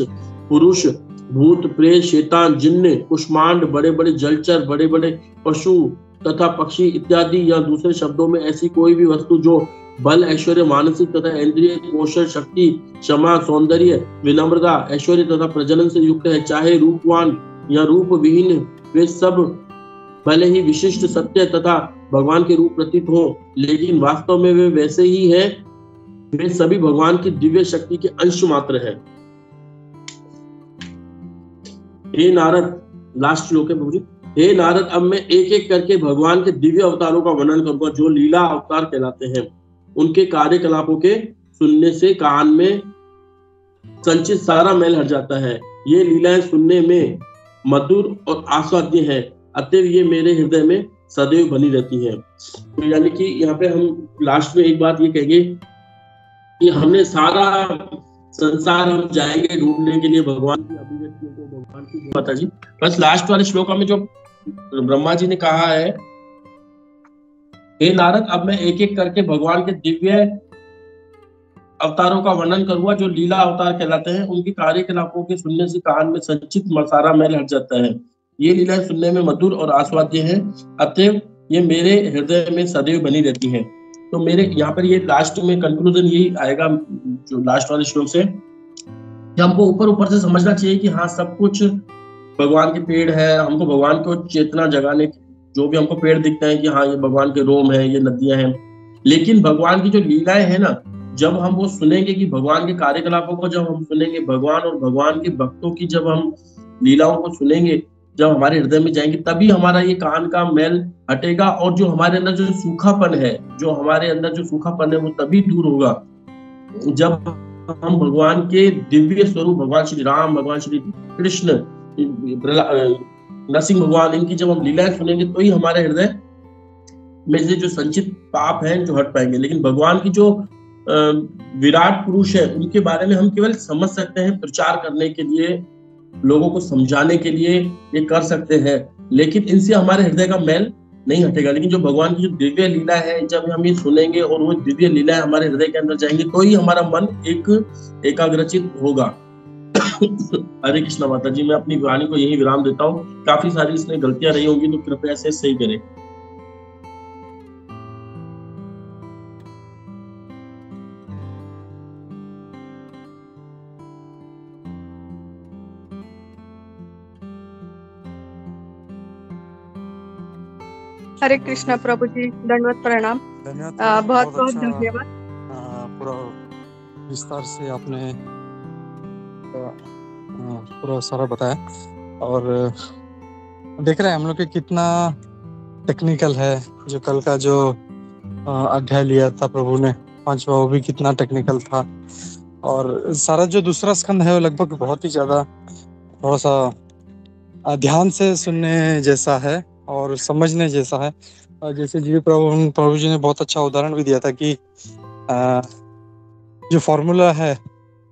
[SPEAKER 2] पुरुष भूत प्रेत शैतान जिन्न कुष्मांड बड़े बड़े जलचर बड़े बड़े पशु तथा पक्षी इत्यादि या दूसरे शब्दों में ऐसी कोई भी वस्तु जो बल ऐश्वर्य मानसिक तथा इंद्रिय कौशल शक्ति क्षमा सौंदर्य विनम्रता ऐश्वर्य तथा प्रजनन से युक्त है, चाहे रूपवान या रूप विहीन, वे सब भले ही विशिष्ट सत्य तथा भगवान के रूप प्रतीत हो, लेकिन वास्तव में वे वैसे ही हैं। वे सभी भगवान की दिव्य शक्ति के अंश मात्र है। हे नारद, लास्ट श्लोक है प्रभु जी। हे नारद, अब मैं एक एक करके भगवान के दिव्य अवतारों का वर्णन करूंगा जो लीला अवतार कहलाते हैं। उनके कार्यकलापों के सुनने से कान में संचित सारा मैल हट जाता है। ये लीलाएं सुनने में मधुर और आस्वाद्य है, अतएव ये मेरे हृदय में सदैव बनी रहती है। तो यानी कि यहाँ पे हम लास्ट में एक बात ये कहेंगे कि हमने सारा संसार हम जाएंगे ढूंढने के लिए भगवान की अभिव्यक्तियों को, भगवान की माता जी। बस लास्ट वाले श्लोक में जो ब्रह्मा जी ने कहा है, हे नारद, अब मैं एक एक करके भगवान के दिव्य अवतारों का वर्णन करूंगा जो लीला अवतार कहलाते हैं। उनके कार्यकलापों के सुनने से कान में संचित सारा मैल हट जाता है। ये लीलाएं सुनने में मधुर और आस्वाद्य है, अतएव ये मेरे हृदय में सदैव बनी रहती है। तो मेरे यहाँ पर ये लास्ट में कंक्लूजन यही आएगा जो लास्ट वाले श्लोक से, कि हमको ऊपर ऊपर से समझना चाहिए कि हाँ सब कुछ भगवान के पेड़ है। हमको भगवान को चेतना जगाने जो भी हमको पेड़ दिखते हैं कि हाँ ये भगवान के रोम है, ये नदियां हैं, लेकिन भगवान की जो लीलाएं है ना, जब हम वो सुनेंगे कि भगवान के कार्यकलापों को जब हम सुनेंगे, भगवान और भगवान के भक्तों की जब हम लीलाओं को सुनेंगे, जब हमारे हृदय में जाएंगे, तभी हमारा ये कान का मैल हटेगा और जो हमारे अंदर जो सूखापन है, जो हमारे अंदर जो सूखापन है, वो तभी दूर होगा जब हम भगवान के दिव्य स्वरूप, भगवान श्री राम, भगवान श्री कृष्ण, नरसिंह भगवान, इनकी जब हम लीलाएं सुनेंगे तो ही हमारे हृदय में से जो संचित पाप हैं जो हट पाएंगे। लेकिन भगवान की जो विराट पुरुष है, उनके बारे में हम केवल समझ सकते हैं, प्रचार करने के लिए, लोगों को समझाने के लिए ये कर सकते हैं, लेकिन इनसे हमारे हृदय का मैल नहीं हटेगा। लेकिन जो भगवान की जो दिव्य लीला है, जब हम ये सुनेंगे और वो दिव्य लीला हमारे हृदय के अंदर जाएंगे, तो ही हमारा मन एकाग्रचित होगा। हरे कृष्णा माता जी, मैं अपनी वाणी को यही विराम देता हूँ। काफी सारी इसमें गलतियां रही होंगी, तो कृपया से सही करें।
[SPEAKER 3] हरे कृष्णा प्रभु जी, दंडवत प्रणाम।
[SPEAKER 4] धन्यवाद।
[SPEAKER 3] बहुत बहुत
[SPEAKER 4] अच्छा
[SPEAKER 3] धन्यवाद।
[SPEAKER 4] पूरा विस्तार से आपने पूरा सारा बताया, और देख रहे हैं हम लोग कि कितना टेक्निकल है। जो कल का जो अध्याय लिया था प्रभु ने, 5वां, वो भी कितना टेक्निकल था। और सारा जो दूसरा स्कंद है वो लगभग बहुत ही ज्यादा थोड़ा सा ध्यान से सुनने जैसा है और समझने जैसा है। और जैसे जी प्रभु जी ने बहुत अच्छा उदाहरण भी दिया था कि जो फॉर्मूला है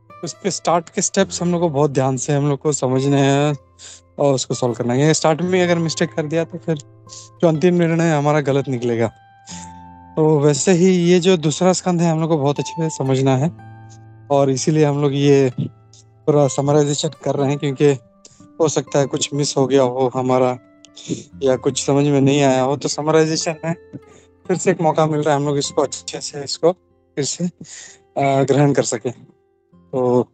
[SPEAKER 4] उसके स्टार्ट के स्टेप्स हम लोग को बहुत ध्यान से हम लोग को समझने हैं और उसको सॉल्व करना है। स्टार्ट में अगर मिस्टेक कर दिया तो फिर जो अंतिम निर्णय हमारा गलत निकलेगा। तो वैसे ही ये जो दूसरा स्कंद है हम लोग को बहुत अच्छे से समझना है, और इसीलिए हम लोग ये पूरा समराइजेशन कर रहे हैं, क्योंकि हो सकता है कुछ मिस हो गया हो हमारा, या कुछ समझ में नहीं आया हो। तो समराइजेशन में फिर से एक मौका मिल रहा है हम लोग इसको अच्छे से इसको फिर से ग्रहण कर सके। तो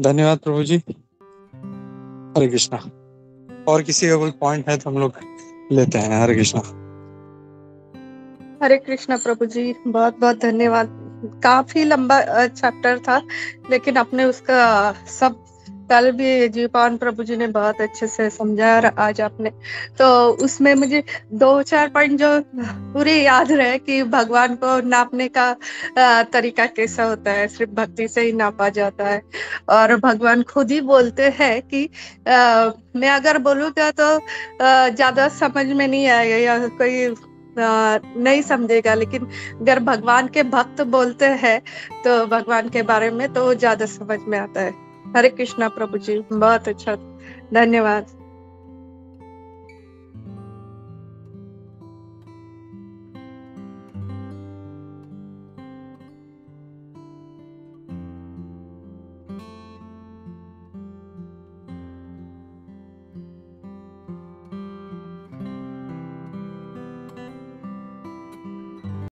[SPEAKER 4] धन्यवाद प्रभु जी। हरे कृष्णा। और किसी का कोई पॉइंट है तो हम लोग लेते हैं। हरे कृष्णा।
[SPEAKER 3] हरे कृष्णा प्रभु जी, बहुत बहुत धन्यवाद। काफी लंबा चैप्टर था, लेकिन अपने उसका सब कल भी जीपान प्रभु जी ने बहुत अच्छे से समझाया, और आज आपने तो उसमें मुझे 2-4 पॉइंट जो पूरे याद रहे कि भगवान को नापने का तरीका कैसा होता है, सिर्फ भक्ति से ही नापा जाता है। और भगवान खुद ही बोलते हैं कि मैं अगर बोलूँगा तो ज्यादा समझ में नहीं आएगा या कोई नहीं समझेगा, लेकिन अगर भगवान के भक्त बोलते हैं तो भगवान के बारे में तो ज्यादा समझ में आता है। हरे कृष्णा प्रभु जी, बहुत अच्छा, धन्यवाद।